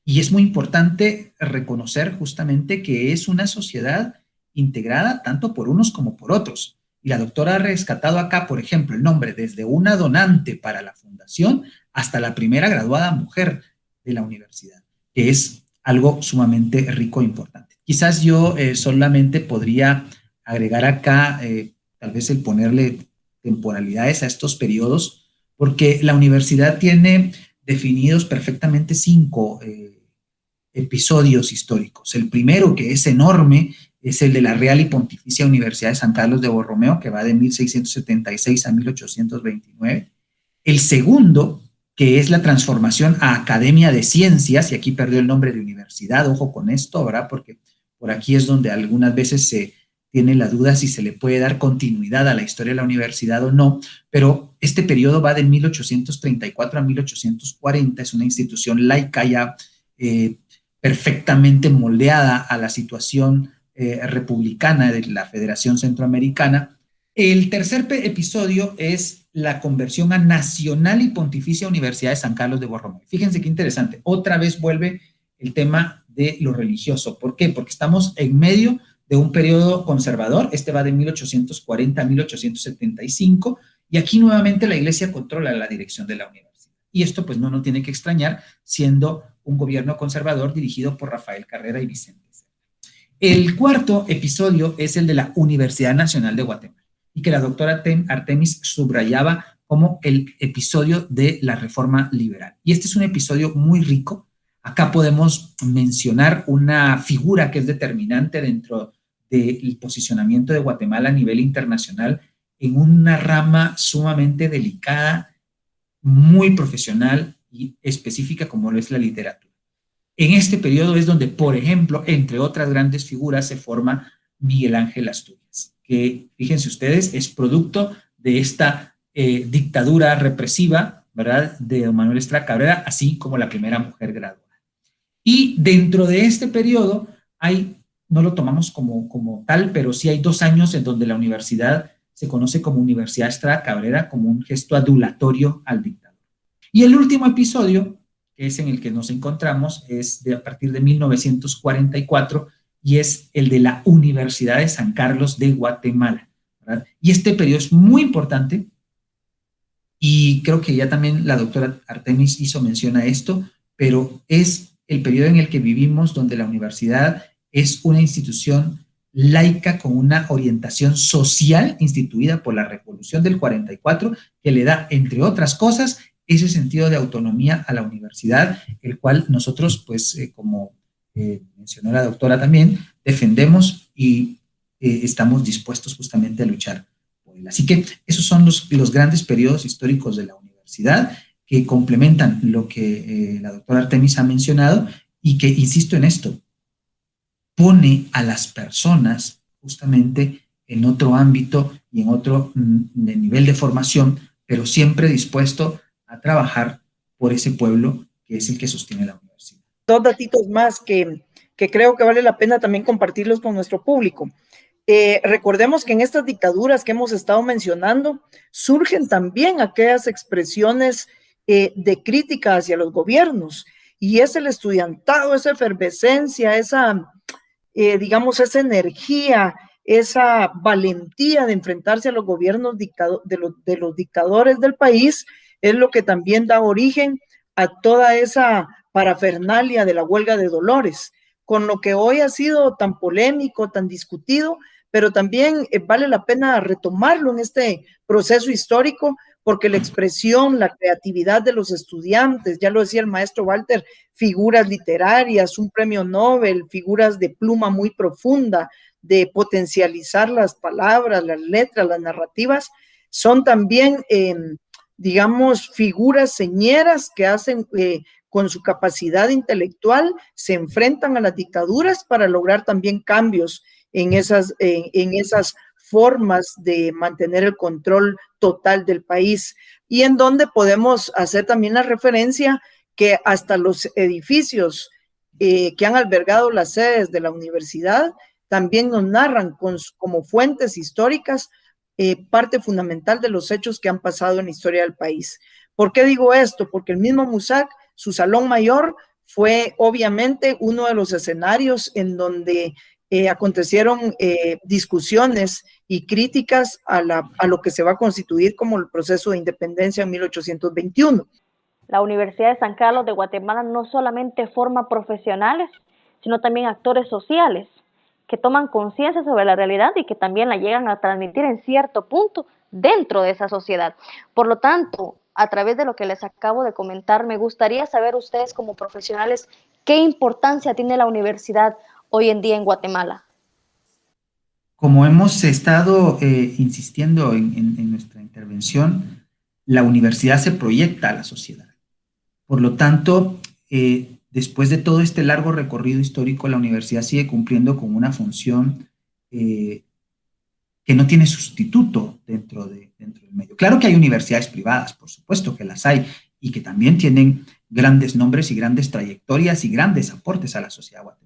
Y es muy importante reconocer justamente que es una sociedad integrada tanto por unos como por otros. Y la doctora ha rescatado acá, por ejemplo, el nombre desde una donante para la fundación hasta la primera graduada mujer de la universidad, que es algo sumamente rico e importante. Quizás yo solamente podría agregar acá, tal vez el ponerle temporalidades a estos periodos, porque la universidad tiene definidos perfectamente 5 episodios históricos. El primero, que es enorme, es el de la Real y Pontificia Universidad de San Carlos de Borromeo, que va de 1676 a 1829. El segundo, que es la transformación a Academia de Ciencias, y aquí perdió el nombre de universidad, ojo con esto, ¿verdad? Porque por aquí es donde algunas veces se tiene la duda si se le puede dar continuidad a la historia de la universidad o no, pero este periodo va de 1834 a 1840, es una institución laica ya perfectamente moldeada a la situación republicana de la Federación Centroamericana. El tercer episodio es la conversión a Nacional y Pontificia Universidad de San Carlos de Borromeo. Fíjense qué interesante, otra vez vuelve el tema de lo religioso. ¿Por qué? Porque estamos en medio de un periodo conservador, este va de 1840 a 1875, y aquí nuevamente la Iglesia controla la dirección de la universidad. Y esto pues no nos tiene que extrañar, siendo un gobierno conservador dirigido por Rafael Carrera y Vicente Serra. El cuarto episodio es el de la Universidad Nacional de Guatemala, y que la doctora Artemis subrayaba como el episodio de la reforma liberal. Y este es un episodio muy rico. Acá podemos mencionar una figura que es determinante dentro del posicionamiento de Guatemala a nivel internacional en una rama sumamente delicada, muy profesional y específica como lo es la literatura. En este periodo es donde, por ejemplo, entre otras grandes figuras, se forma Miguel Ángel Asturias, que, fíjense ustedes, es producto de esta dictadura represiva, ¿verdad?, de don Manuel Estrada Cabrera, así como la primera mujer graduada. Y dentro de este periodo hay, no lo tomamos como tal, pero sí hay 2 años en donde la universidad se conoce como Universidad Estrada Cabrera, como un gesto adulatorio al dictador. Y el último episodio, que es en el que nos encontramos, es a partir de 1944, y es el de la Universidad de San Carlos de Guatemala, ¿verdad? Y este periodo es muy importante, y creo que ya también la doctora Artemis hizo mención a esto, pero es el periodo en el que vivimos donde la universidad es una institución laica con una orientación social instituida por la Revolución del 44, que le da, entre otras cosas, ese sentido de autonomía a la universidad, el cual nosotros, pues, como mencionó la doctora también, defendemos y estamos dispuestos justamente a luchar por él. Así que esos son los grandes periodos históricos de la universidad, que complementan lo que la doctora Artemis ha mencionado, y que, insisto en esto, pone a las personas justamente en otro ámbito y en otro nivel de formación, pero siempre dispuesto a trabajar por ese pueblo que es el que sostiene la universidad. 2 datitos más que creo que vale la pena también compartirlos con nuestro público. Recordemos que en estas dictaduras que hemos estado mencionando surgen también aquellas expresiones de crítica hacia los gobiernos, y es el estudiantado, esa efervescencia, esa, digamos, esa energía, esa valentía de enfrentarse a los gobiernos de los dictadores del país, es lo que también da origen a toda esa parafernalia de la huelga de Dolores, con lo que hoy ha sido tan polémico, tan discutido, pero también vale la pena retomarlo en este proceso histórico, porque la expresión, la creatividad de los estudiantes, ya lo decía el maestro Walter, figuras literarias, un premio Nobel, figuras de pluma muy profunda, de potencializar las palabras, las letras, las narrativas, son también, digamos, figuras señeras que hacen, con su capacidad intelectual, se enfrentan a las dictaduras para lograr también cambios en esas formas de mantener el control total del país, y en donde podemos hacer también la referencia que hasta los edificios que han albergado las sedes de la universidad también nos narran como fuentes históricas parte fundamental de los hechos que han pasado en la historia del país. ¿Por qué digo esto? Porque el mismo MUSAC, su salón mayor, fue obviamente uno de los escenarios en donde acontecieron discusiones y críticas a lo que se va a constituir como el proceso de independencia en 1821. La Universidad de San Carlos de Guatemala no solamente forma profesionales, sino también actores sociales que toman conciencia sobre la realidad y que también la llegan a transmitir en cierto punto dentro de esa sociedad. Por lo tanto, a través de lo que les acabo de comentar, me gustaría saber ustedes como profesionales qué importancia tiene la universidad hoy en día en Guatemala. Como hemos estado insistiendo en nuestra intervención, la universidad se proyecta a la sociedad. Por lo tanto, después de todo este largo recorrido histórico, la universidad sigue cumpliendo con una función que no tiene sustituto dentro del medio. Claro que hay universidades privadas, por supuesto que las hay, y que también tienen grandes nombres y grandes trayectorias y grandes aportes a la sociedad guatemalteca.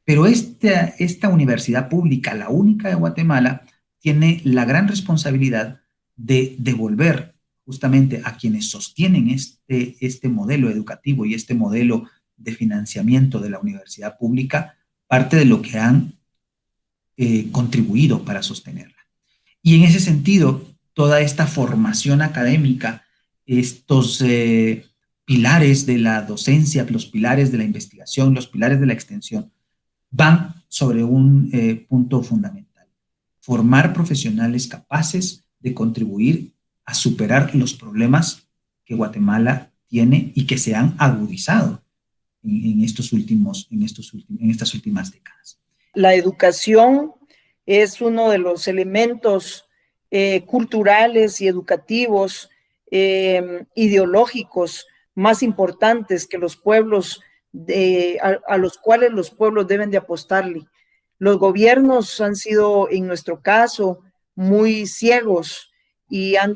Pero esta universidad pública, la única de Guatemala, tiene la gran responsabilidad de devolver justamente a quienes sostienen este modelo educativo y este modelo de financiamiento de la universidad pública, parte de lo que han contribuido para sostenerla. Y en ese sentido, toda esta formación académica, estos pilares de la docencia, los pilares de la investigación, los pilares de la extensión, van sobre un punto fundamental: formar profesionales capaces de contribuir a superar los problemas que Guatemala tiene y que se han agudizado en estas últimas décadas. La educación es uno de los elementos culturales y educativos, ideológicos más importantes que los pueblos, a los cuales los pueblos deben de apostarle. Los gobiernos han sido, en nuestro caso, muy ciegos y han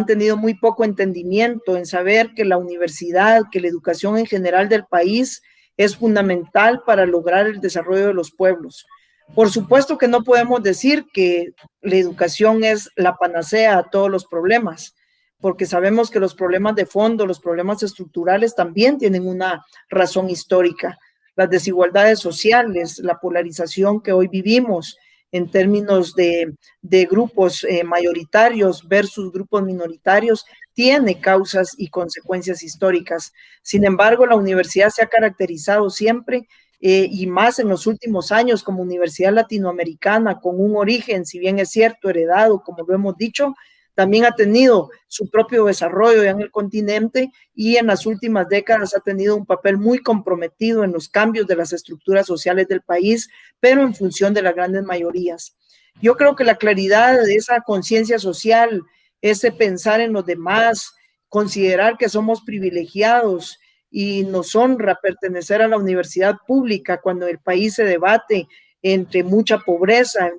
tenido muy poco entendimiento en saber que la universidad, que la educación en general del país es fundamental para lograr el desarrollo de los pueblos. Por supuesto que no podemos decir que la educación es la panacea a todos los problemas, porque sabemos que los problemas de fondo, los problemas estructurales también tienen una razón histórica. Las desigualdades sociales, la polarización que hoy vivimos en términos de grupos mayoritarios versus grupos minoritarios, tiene causas y consecuencias históricas. Sin embargo, la universidad se ha caracterizado siempre, y más en los últimos años, como universidad latinoamericana, con un origen, si bien es cierto, heredado, como lo hemos dicho, también ha tenido su propio desarrollo en el continente y en las últimas décadas ha tenido un papel muy comprometido en los cambios de las estructuras sociales del país, pero en función de las grandes mayorías. Yo creo que la claridad de esa conciencia social, ese pensar en los demás, considerar que somos privilegiados y nos honra pertenecer a la universidad pública cuando el país se debate entre mucha pobreza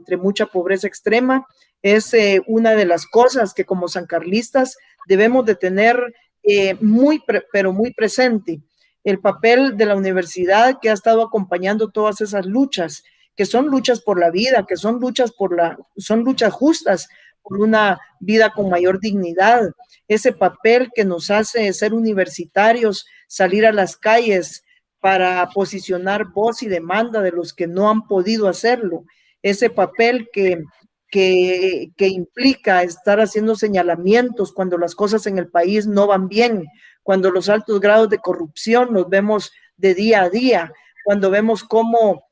extrema, es una de las cosas que como sancarlistas debemos de tener pero muy presente. El papel de la universidad que ha estado acompañando todas esas luchas, que son luchas por la vida, que son luchas justas por una vida con mayor dignidad. Ese papel que nos hace ser universitarios, salir a las calles para posicionar voz y demanda de los que no han podido hacerlo. Ese papel que implica estar haciendo señalamientos cuando las cosas en el país no van bien, cuando los altos grados de corrupción los vemos de día a día, cuando vemos cómo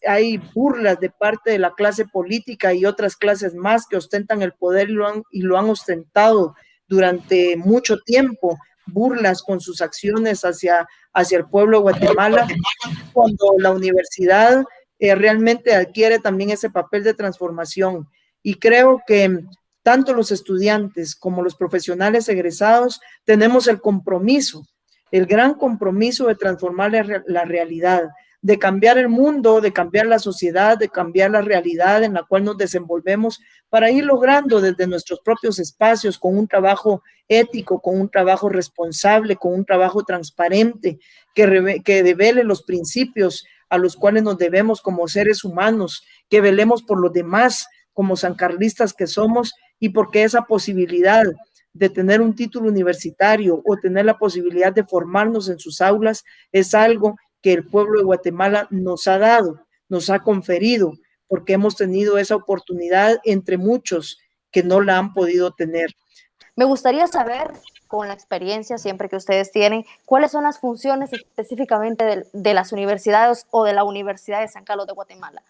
hay burlas de parte de la clase política y otras clases más que ostentan el poder y lo han ostentado durante mucho tiempo, burlas con sus acciones hacia el pueblo de Guatemala, cuando la universidad realmente adquiere también ese papel de transformación. Y creo que tanto los estudiantes como los profesionales egresados tenemos el compromiso, el gran compromiso de transformar la realidad, de cambiar el mundo, de cambiar la sociedad, de cambiar la realidad en la cual nos desenvolvemos para ir logrando desde nuestros propios espacios, con un trabajo ético, con un trabajo responsable, con un trabajo transparente, que devele los principios a los cuales nos debemos como seres humanos, que velemos por los demás como sancarlistas que somos, y porque esa posibilidad de tener un título universitario o tener la posibilidad de formarnos en sus aulas es algo que el pueblo de Guatemala nos ha dado, nos ha conferido, porque hemos tenido esa oportunidad entre muchos que no la han podido tener. Me gustaría saber, con la experiencia siempre que ustedes tienen, cuáles son las funciones específicamente de las universidades o de la Universidad de San Carlos de Guatemala.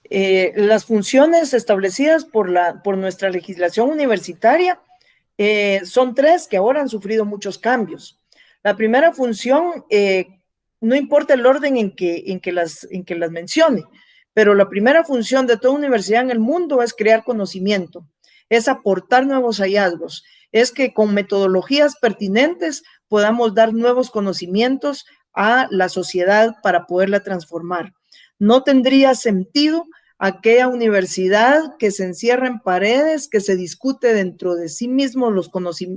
Las funciones establecidas por nuestra legislación universitaria son 3 que ahora han sufrido muchos cambios. La primera función, no importa el orden en que las mencione, pero la primera función de toda universidad en el mundo es crear conocimiento, es aportar nuevos hallazgos, es que con metodologías pertinentes podamos dar nuevos conocimientos a la sociedad para poderla transformar. No tendría sentido aquella universidad que se encierra en paredes, que se discute dentro de sí mismo los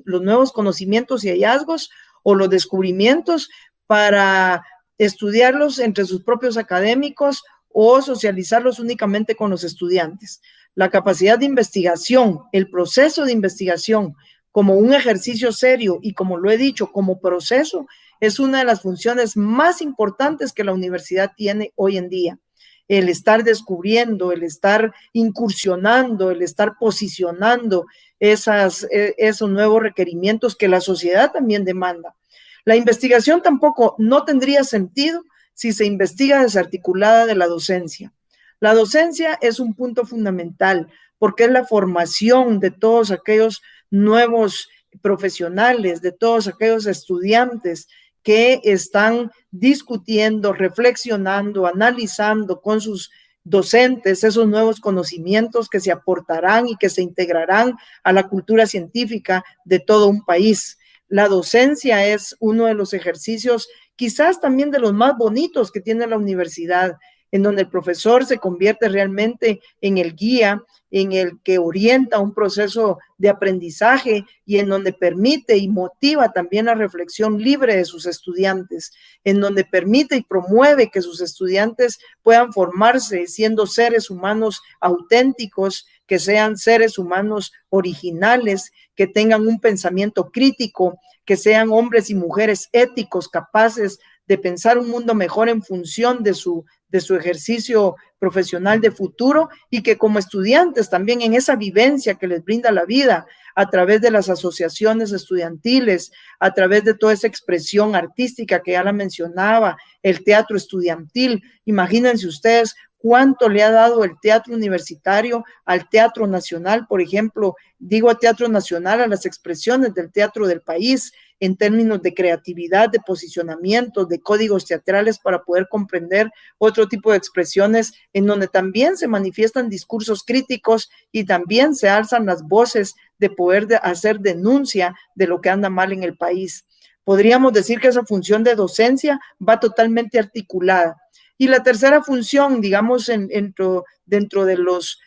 nuevos conocimientos y hallazgos o los descubrimientos para estudiarlos entre sus propios académicos o socializarlos únicamente con los estudiantes. La capacidad de investigación, el proceso de investigación como un ejercicio serio y, como lo he dicho, como proceso, es una de las funciones más importantes que la universidad tiene hoy en día. El estar descubriendo, el estar incursionando, el estar posicionando esos nuevos requerimientos que la sociedad también demanda. La investigación tampoco no tendría sentido si se investiga desarticulada de la docencia. La docencia es un punto fundamental porque es la formación de todos aquellos nuevos profesionales, de todos aquellos estudiantes que están discutiendo, reflexionando, analizando con sus docentes esos nuevos conocimientos que se aportarán y que se integrarán a la cultura científica de todo un país. La docencia es uno de los ejercicios, quizás también de los más bonitos que tiene la universidad, en donde el profesor se convierte realmente en el guía, en el que orienta un proceso de aprendizaje y en donde permite y motiva también la reflexión libre de sus estudiantes, en donde permite y promueve que sus estudiantes puedan formarse siendo seres humanos auténticos, que sean seres humanos originales, que tengan un pensamiento crítico, que sean hombres y mujeres éticos, capaces de pensar un mundo mejor en función de su ejercicio profesional de futuro, y que como estudiantes también en esa vivencia que les brinda la vida a través de las asociaciones estudiantiles, a través de toda esa expresión artística que ya la mencionaba, el teatro estudiantil. Imagínense ustedes cuánto le ha dado el teatro universitario al teatro nacional, por ejemplo, digo teatro nacional, a las expresiones del teatro del país, en términos de creatividad, de posicionamiento, de códigos teatrales para poder comprender otro tipo de expresiones en donde también se manifiestan discursos críticos y también se alzan las voces de poder hacer denuncia de lo que anda mal en el país. Podríamos decir que esa función de docencia va totalmente articulada. Y la tercera función, digamos, dentro de los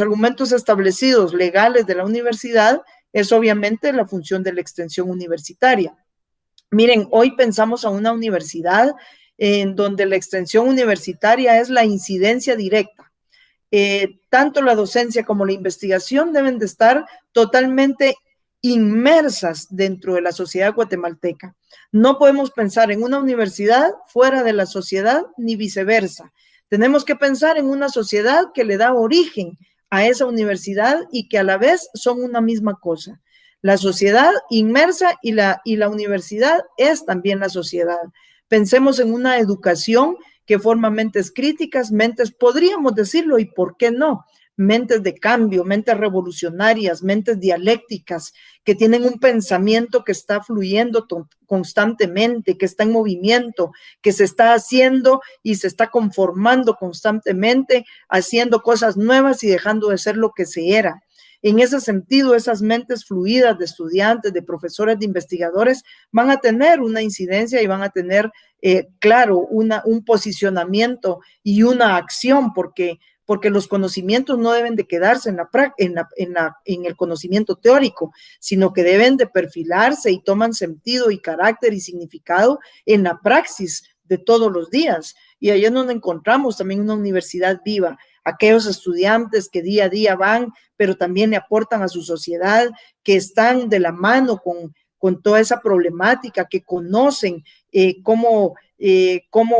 argumentos establecidos legales de la universidad, es obviamente la función de la extensión universitaria. Miren, hoy pensamos a una universidad en donde la extensión universitaria es la incidencia directa. Tanto la docencia como la investigación deben de estar totalmente inmersas dentro de la sociedad guatemalteca. No podemos pensar en una universidad fuera de la sociedad ni viceversa. Tenemos que pensar en una sociedad que le da origen a esa universidad y que a la vez son una misma cosa. La sociedad inmersa y la universidad es también la sociedad. Pensemos en una educación que forma mentes críticas, mentes, podríamos decirlo, y por qué no, mentes de cambio, mentes revolucionarias, mentes dialécticas, que tienen un pensamiento que está fluyendo constantemente, que está en movimiento, que se está haciendo y se está conformando constantemente, haciendo cosas nuevas y dejando de ser lo que se era. En ese sentido, esas mentes fluidas de estudiantes, de profesores, de investigadores, van a tener una incidencia y van a tener, claro, un posicionamiento y una acción, porque los conocimientos no deben de quedarse en el conocimiento teórico, sino que deben de perfilarse y toman sentido y carácter y significado en la praxis de todos los días. y ahí es donde encontramos también una universidad viva, aquellos estudiantes que día a día van, pero también le aportan a su sociedad, que están de la mano con toda esa problemática, que conocen cómo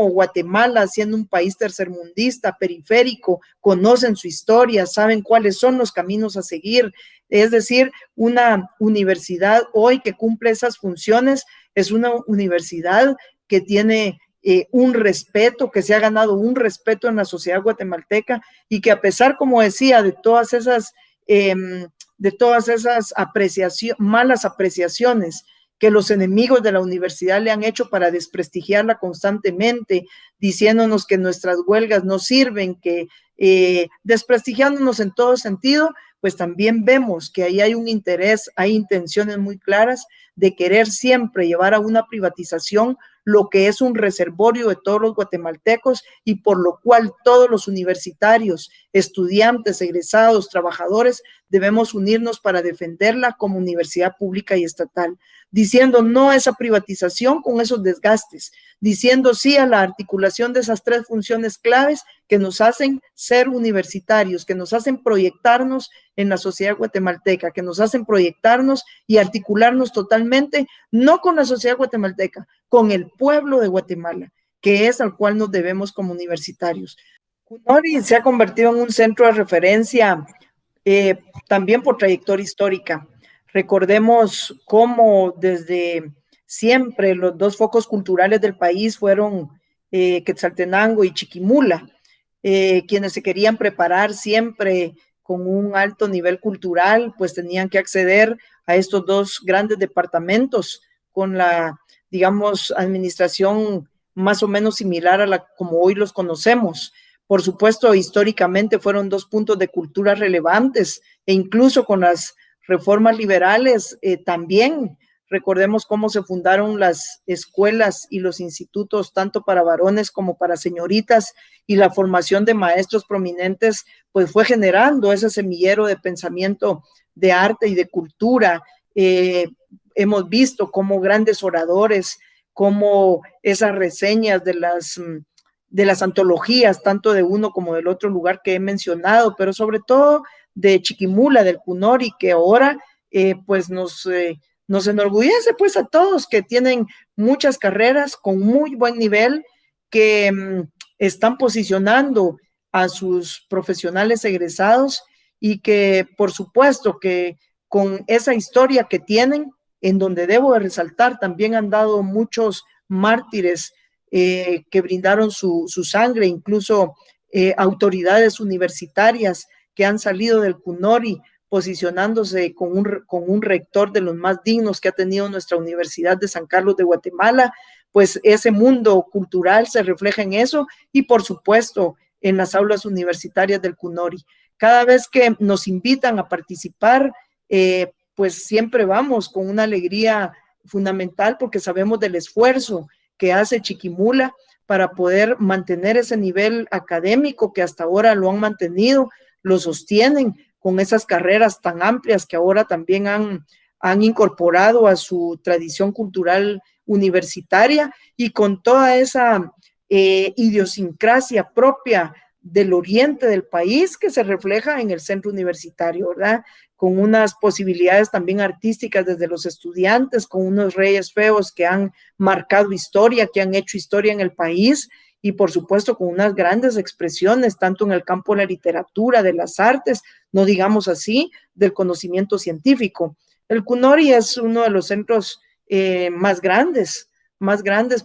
Guatemala, siendo un país tercermundista, periférico, conocen su historia, saben cuáles son los caminos a seguir. Es decir, una universidad hoy que cumple esas funciones es una universidad que tiene un respeto, que se ha ganado un respeto en la sociedad guatemalteca y que a pesar, como decía, de todas esas malas apreciaciones que los enemigos de la universidad le han hecho para desprestigiarla constantemente, diciéndonos que nuestras huelgas no sirven, que desprestigiándonos en todo sentido, pues también vemos que ahí hay un interés, hay intenciones muy claras de querer siempre llevar a una privatización lo que es un reservorio de todos los guatemaltecos y por lo cual todos los universitarios, estudiantes, egresados, trabajadores, debemos unirnos para defenderla como universidad pública y estatal, diciendo no a esa privatización con esos desgastes, diciendo sí a la articulación de esas tres funciones claves que nos hacen ser universitarios, que nos hacen proyectarnos en la sociedad guatemalteca, que nos hacen proyectarnos y articularnos totalmente, no con la sociedad guatemalteca, con el pueblo de Guatemala, que es al cual nos debemos como universitarios. CUNORI se ha convertido en un centro de referencia también por trayectoria histórica. Recordemos cómo desde siempre los dos focos culturales del país fueron Quetzaltenango y Chiquimula, quienes se querían preparar siempre con un alto nivel cultural, pues tenían que acceder a estos dos grandes departamentos con la, digamos, administración más o menos similar a la como hoy los conocemos. Por supuesto, históricamente fueron dos puntos de cultura relevantes e incluso con las reformas liberales también. Recordemos cómo se fundaron las escuelas y los institutos tanto para varones como para señoritas y la formación de maestros prominentes pues fue generando ese semillero de pensamiento de arte y de cultura. Hemos visto cómo grandes oradores, cómo esas reseñas de las antologías, tanto de uno como del otro lugar que he mencionado, pero sobre todo de Chiquimula, del CUNORI, que ahora pues nos enorgullece pues a todos que tienen muchas carreras con muy buen nivel, que están posicionando a sus profesionales egresados y que por supuesto que con esa historia que tienen, en donde debo de resaltar, también han dado muchos mártires que brindaron su sangre, incluso autoridades universitarias que han salido del CUNORI posicionándose con un rector de los más dignos que ha tenido nuestra Universidad de San Carlos de Guatemala, pues ese mundo cultural se refleja en eso y por supuesto en las aulas universitarias del CUNORI. Cada vez que nos invitan a participar, pues siempre vamos con una alegría fundamental porque sabemos del esfuerzo que hace Chiquimula para poder mantener ese nivel académico que hasta ahora lo han mantenido, lo sostienen con esas carreras tan amplias que ahora también han incorporado a su tradición cultural universitaria y con toda esa idiosincrasia propia del oriente del país que se refleja en el centro universitario, ¿verdad? Con unas posibilidades también artísticas desde los estudiantes, con unos reyes feos que han marcado historia, que han hecho historia en el país y por supuesto con unas grandes expresiones, tanto en el campo de la literatura, de las artes, no digamos así, del conocimiento científico. El CUNORI es uno de los centros más grandes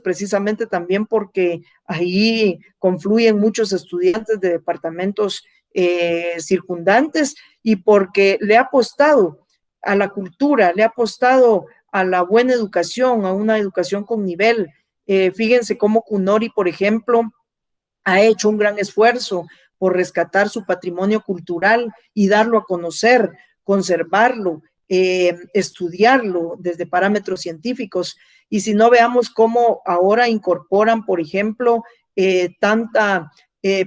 precisamente también porque ahí confluyen muchos estudiantes de departamentos circundantes y porque le ha apostado a la cultura, le ha apostado a la buena educación, a una educación con nivel. Fíjense cómo CUNORI, por ejemplo, ha hecho un gran esfuerzo por rescatar su patrimonio cultural y darlo a conocer, conservarlo, estudiarlo desde parámetros científicos. Y si no, veamos cómo ahora incorporan, por ejemplo, tanta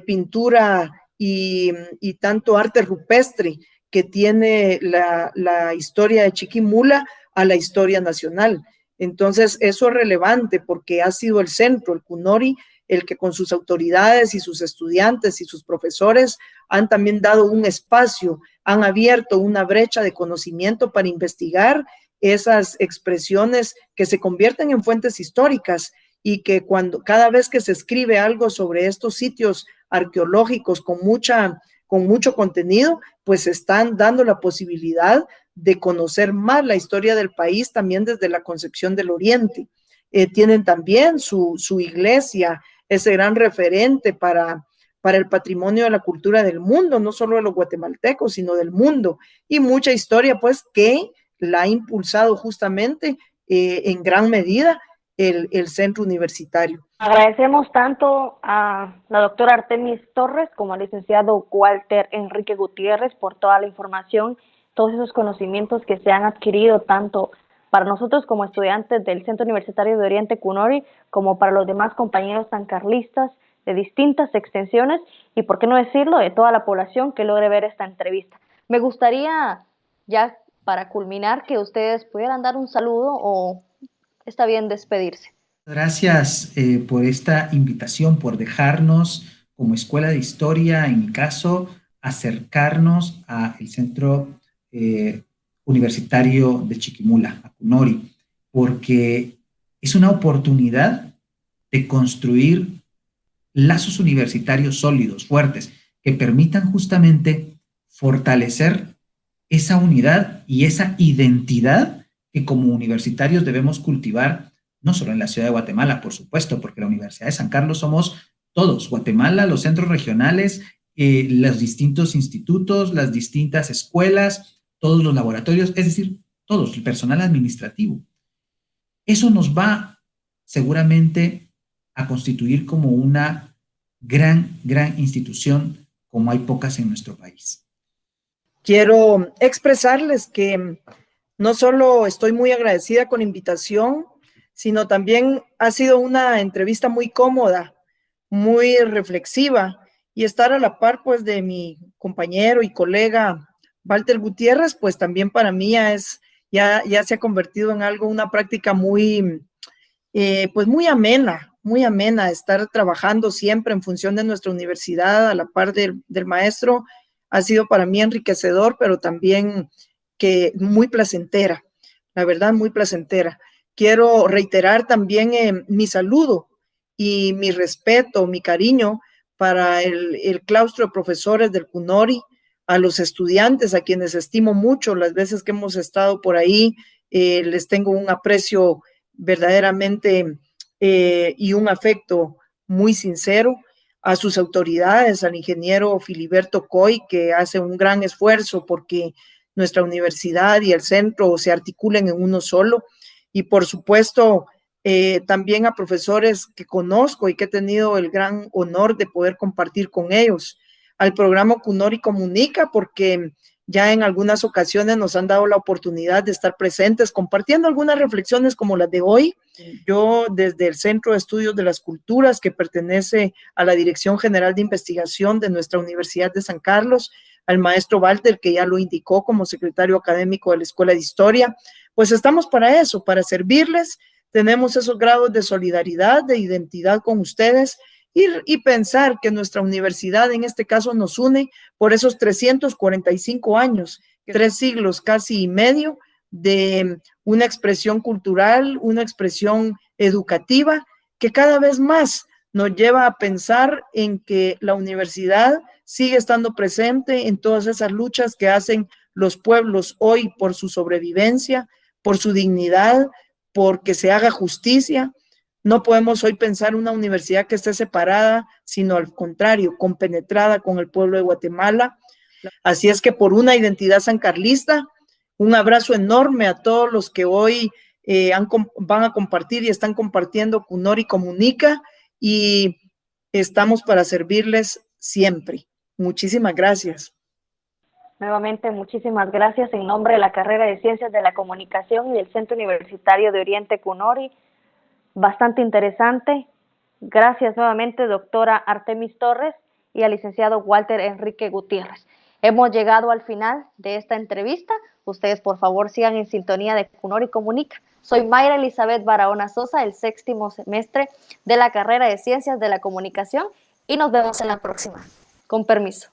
pintura y tanto arte rupestre que tiene la historia de Chiquimula a la historia nacional. Entonces, eso es relevante porque ha sido el centro, el CUNORI, el que con sus autoridades y sus estudiantes y sus profesores han también dado un espacio, han abierto una brecha de conocimiento para investigar esas expresiones que se convierten en fuentes históricas y que cada vez que se escribe algo sobre estos sitios arqueológicos con mucho contenido, pues están dando la posibilidad de conocer más la historia del país también desde la concepción del Oriente. Tienen también su iglesia, ese gran referente para el patrimonio de la cultura del mundo, no solo de los guatemaltecos, sino del mundo, y mucha historia, pues, que la ha impulsado justamente en gran medida el centro universitario. Agradecemos tanto a la doctora Artemis Torres como al licenciado Walter Enrique Gutiérrez por toda la información, todos esos conocimientos que se han adquirido tanto para nosotros como estudiantes del Centro Universitario de Oriente CUNORI, como para los demás compañeros sancarlistas de distintas extensiones y, por qué no decirlo, de toda la población que logre ver esta entrevista. Me gustaría, ya para culminar, que ustedes pudieran dar un saludo o está bien despedirse. Gracias por esta invitación, por dejarnos como Escuela de Historia, en mi caso, acercarnos al Centro Universitario de Chiquimula, a CUNORI, porque es una oportunidad de construir lazos universitarios sólidos, fuertes, que permitan justamente fortalecer esa unidad y esa identidad que como universitarios debemos cultivar, no solo en la ciudad de Guatemala, por supuesto, porque la Universidad de San Carlos somos todos, Guatemala, los centros regionales, los distintos institutos, las distintas escuelas, todos los laboratorios, es decir, todos, el personal administrativo. Eso nos va seguramente a constituir como una gran institución como hay pocas en nuestro país. Quiero expresarles que no solo estoy muy agradecida con la invitación, sino también ha sido una entrevista muy cómoda, muy reflexiva, y estar a la par pues de mi compañero y colega Walter Gutiérrez, pues también para mí ya se ha convertido en algo, una práctica pues muy amena, estar trabajando siempre en función de nuestra universidad a la par del maestro. Ha sido para mí enriquecedor, pero también que muy placentera, la verdad, muy placentera. Quiero reiterar también mi saludo y mi respeto, mi cariño para el claustro de profesores del CUNORI, a los estudiantes, a quienes estimo mucho, las veces que hemos estado por ahí, les tengo un aprecio verdaderamente y un afecto muy sincero. A sus autoridades, al ingeniero Filiberto Coy, que hace un gran esfuerzo porque nuestra universidad y el centro se articulen en uno solo, y por supuesto también a profesores que conozco y que he tenido el gran honor de poder compartir con ellos, al programa CUNORI Comunica, porque ya en algunas ocasiones nos han dado la oportunidad de estar presentes compartiendo algunas reflexiones como las de hoy. Yo desde el Centro de Estudios de las Culturas, que pertenece a la Dirección General de Investigación de nuestra Universidad de San Carlos, al maestro Walter, que ya lo indicó como secretario académico de la Escuela de Historia, pues estamos para eso, para servirles. Tenemos esos grados de solidaridad, de identidad con ustedes, y pensar que nuestra universidad en este caso nos une por esos 345 años, 3 siglos casi y medio de una expresión cultural, una expresión educativa que cada vez más nos lleva a pensar en que la universidad sigue estando presente en todas esas luchas que hacen los pueblos hoy por su sobrevivencia, por su dignidad, porque se haga justicia. No podemos hoy pensar una universidad que esté separada, sino al contrario, compenetrada con el pueblo de Guatemala. Así es que por una identidad sancarlista, un abrazo enorme a todos los que hoy van a compartir y están compartiendo CUNORI Comunica, y estamos para servirles siempre. Muchísimas gracias. Nuevamente, muchísimas gracias en nombre de la carrera de Ciencias de la Comunicación y del Centro Universitario de Oriente CUNORI. Bastante interesante. Gracias nuevamente, doctora Artemis Torres, y al licenciado Walter Enrique Gutiérrez. Hemos llegado al final de esta entrevista. Ustedes, por favor, sigan en sintonía de Cunori Comunica. Soy Mayra Elizabeth Barahona Sosa, el 6º semestre de la carrera de Ciencias de la Comunicación, y nos vemos en la próxima. Con permiso.